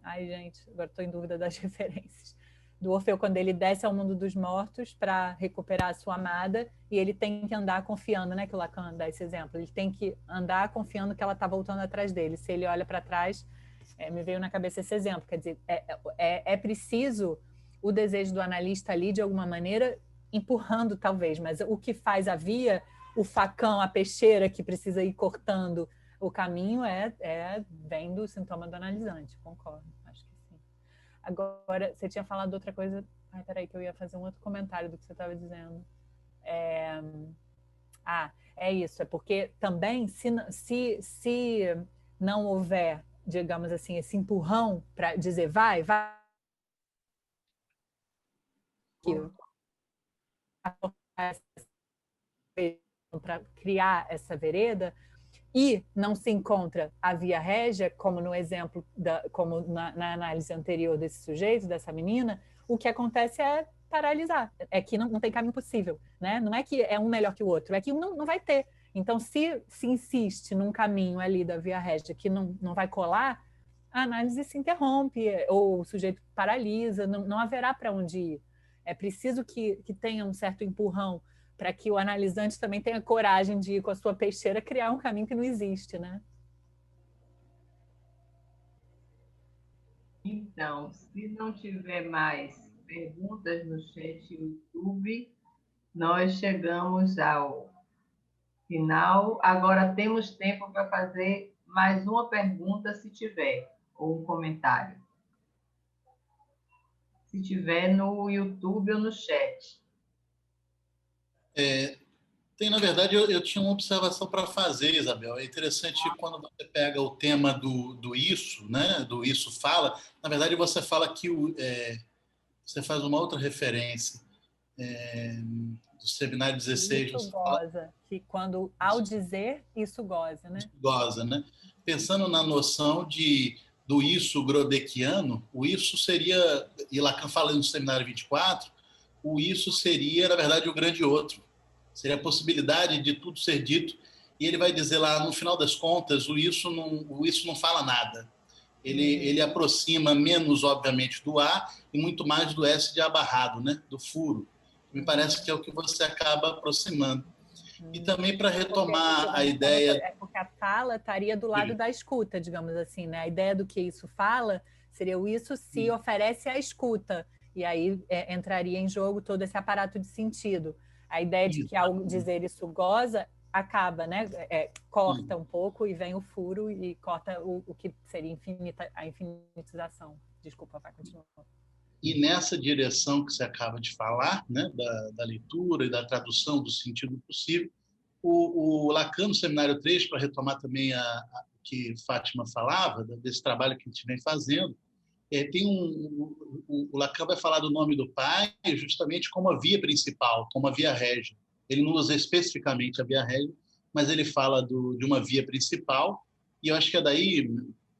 Ai, gente, agora estou em dúvida das referências. Do Orfeu, quando ele desce ao mundo dos mortos para recuperar a sua amada, e ele tem que andar confiando, né? Que o Lacan dá esse exemplo. Ele tem que andar confiando que ela está voltando atrás dele. Se ele olha para trás, me veio na cabeça esse exemplo. Quer dizer, é preciso o desejo do analista ali, de alguma maneira, empurrando, talvez, mas o que faz a via, o facão, a peixeira que precisa ir cortando o caminho vem do sintoma do analisante, concordo, acho que sim. Agora, você tinha falado outra coisa. Ai, peraí, que eu ia fazer um outro comentário do que você estava dizendo. É isso, é porque também, se não houver, digamos assim, esse empurrão para dizer vai, para criar essa vereda, e não se encontra a via régia, como no exemplo, como na análise anterior desse sujeito, dessa menina, o que acontece é paralisar, é que não tem caminho possível, né? Não é que é um melhor que o outro, é que um não vai ter. Então, se insiste num caminho ali da via régia que não vai colar, a análise se interrompe, ou o sujeito paralisa, não haverá para onde ir. É preciso que tenha um certo empurrão para que o analisante também tenha coragem de ir com a sua peixeira criar um caminho que não existe, né? Então, se não tiver mais perguntas no chat YouTube, nós chegamos ao final. Agora temos tempo para fazer mais uma pergunta, se tiver, ou um comentário. Se tiver no YouTube ou no chat. Na verdade, eu tinha uma observação para fazer, Isabel. É interessante quando você pega o tema do isso, né? Do isso fala. Na verdade, você fala que você faz uma outra referência do seminário 16. Isso goza, que quando, ao dizer, isso goza, né? Goza, né? Pensando na noção do isso grodekiano, o isso seria, e Lacan fala no seminário 24, o isso seria, na verdade, o grande outro. Seria a possibilidade de tudo ser dito. E ele vai dizer lá, no final das contas, o isso não fala nada. Ele aproxima menos, obviamente, do A e muito mais do S de abarrado, né? Do furo. Me parece que é o que você acaba aproximando. E também para retomar a ideia... Porque a fala estaria do lado da escuta, digamos assim, né? A ideia do que isso fala seria o isso se oferece à escuta. E aí entraria em jogo todo esse aparato de sentido. A ideia de que ao dizer isso goza, acaba, né? Corta um pouco e vem o furo e corta o que seria a infinitização. Desculpa, vai continuar. E nessa direção que você acaba de falar, né, da leitura e da tradução do sentido possível, o Lacan, no Seminário 3, para retomar também o que Fátima falava, desse trabalho que a gente vem fazendo, tem o Lacan vai falar do nome do pai justamente como a via principal, como a via régia. Ele não usa especificamente a via régia, mas ele fala de uma via principal, e eu acho que é daí,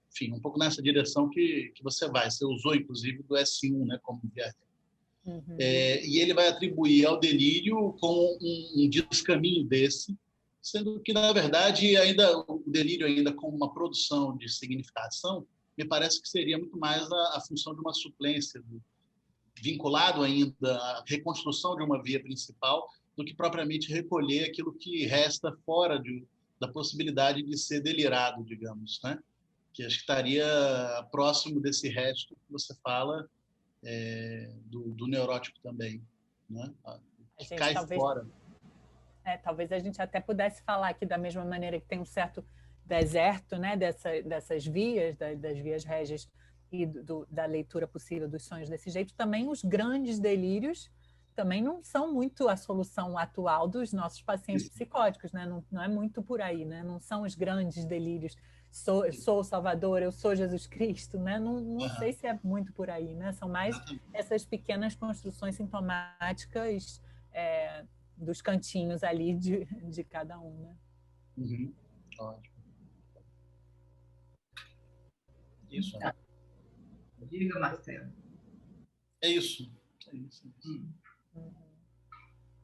enfim, um pouco nessa direção que você vai. Você usou, inclusive, do S1, né, como via régia. E ele vai atribuir ao delírio como um descaminho desse, sendo que, na verdade, ainda o delírio ainda como uma produção de significação, me parece que seria muito mais a função de uma suplência, vinculado ainda à reconstrução de uma via principal, do que propriamente recolher aquilo que resta fora da possibilidade de ser delirado, digamos, né? Que acho que estaria próximo desse resto que você fala do neurótico também, né? Que cai fora. Talvez a gente até pudesse falar aqui da mesma maneira que tem um certo deserto, né, dessas vias, das vias régias e da leitura possível dos sonhos desse jeito, também os grandes delírios também não são muito a solução atual dos nossos pacientes psicóticos, né? Não é muito por aí, né? Não são os grandes delírios, sou o Salvador, eu sou Jesus Cristo, né? Não sei se é muito por aí, né? São mais essas pequenas construções sintomáticas dos cantinhos ali de cada um, né? Ótimo. Isso. Diga, Marcelo. É isso.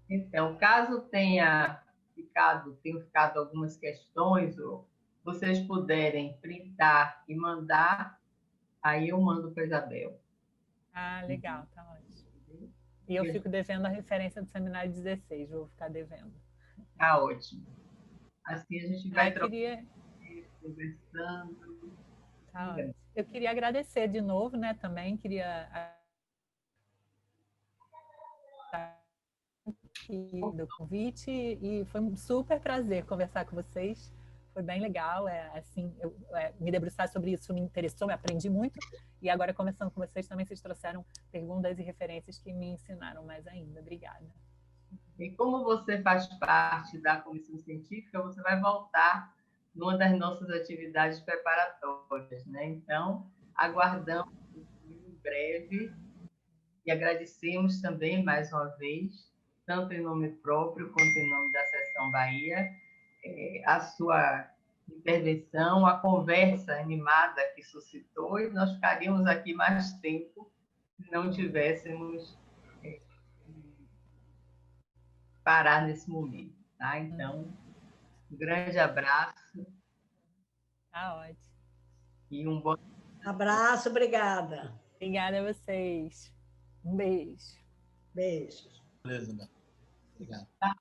Então, caso tenham ficado algumas questões, ou vocês puderem printar e mandar, aí eu mando para a Isabel. Ah, legal, tá ótimo. E eu fico devendo a referência do seminário 16, vou ficar devendo. Tá ótimo. Assim a gente vai conversando. Tá ótimo. Eu queria agradecer de novo, né, também, queria do convite e foi um super prazer conversar com vocês. Foi bem legal, assim, me debruçar sobre isso me interessou, me aprendi muito e agora conversando com vocês também vocês trouxeram perguntas e referências que me ensinaram mais ainda. Obrigada. E como você faz parte da comissão científica, você vai voltar numa das nossas atividades preparatórias, né? Então, aguardamos em breve e agradecemos também mais uma vez, tanto em nome próprio quanto em nome da Seção Bahia, a sua intervenção, a conversa animada que suscitou, e nós ficaríamos aqui mais tempo se não tivéssemos parar nesse momento, tá? Então, um grande abraço. Tá ótimo. E um bom abraço, obrigada. Obrigada a vocês. Um beijo. Beijos. Beleza, Beto. Obrigado. Tá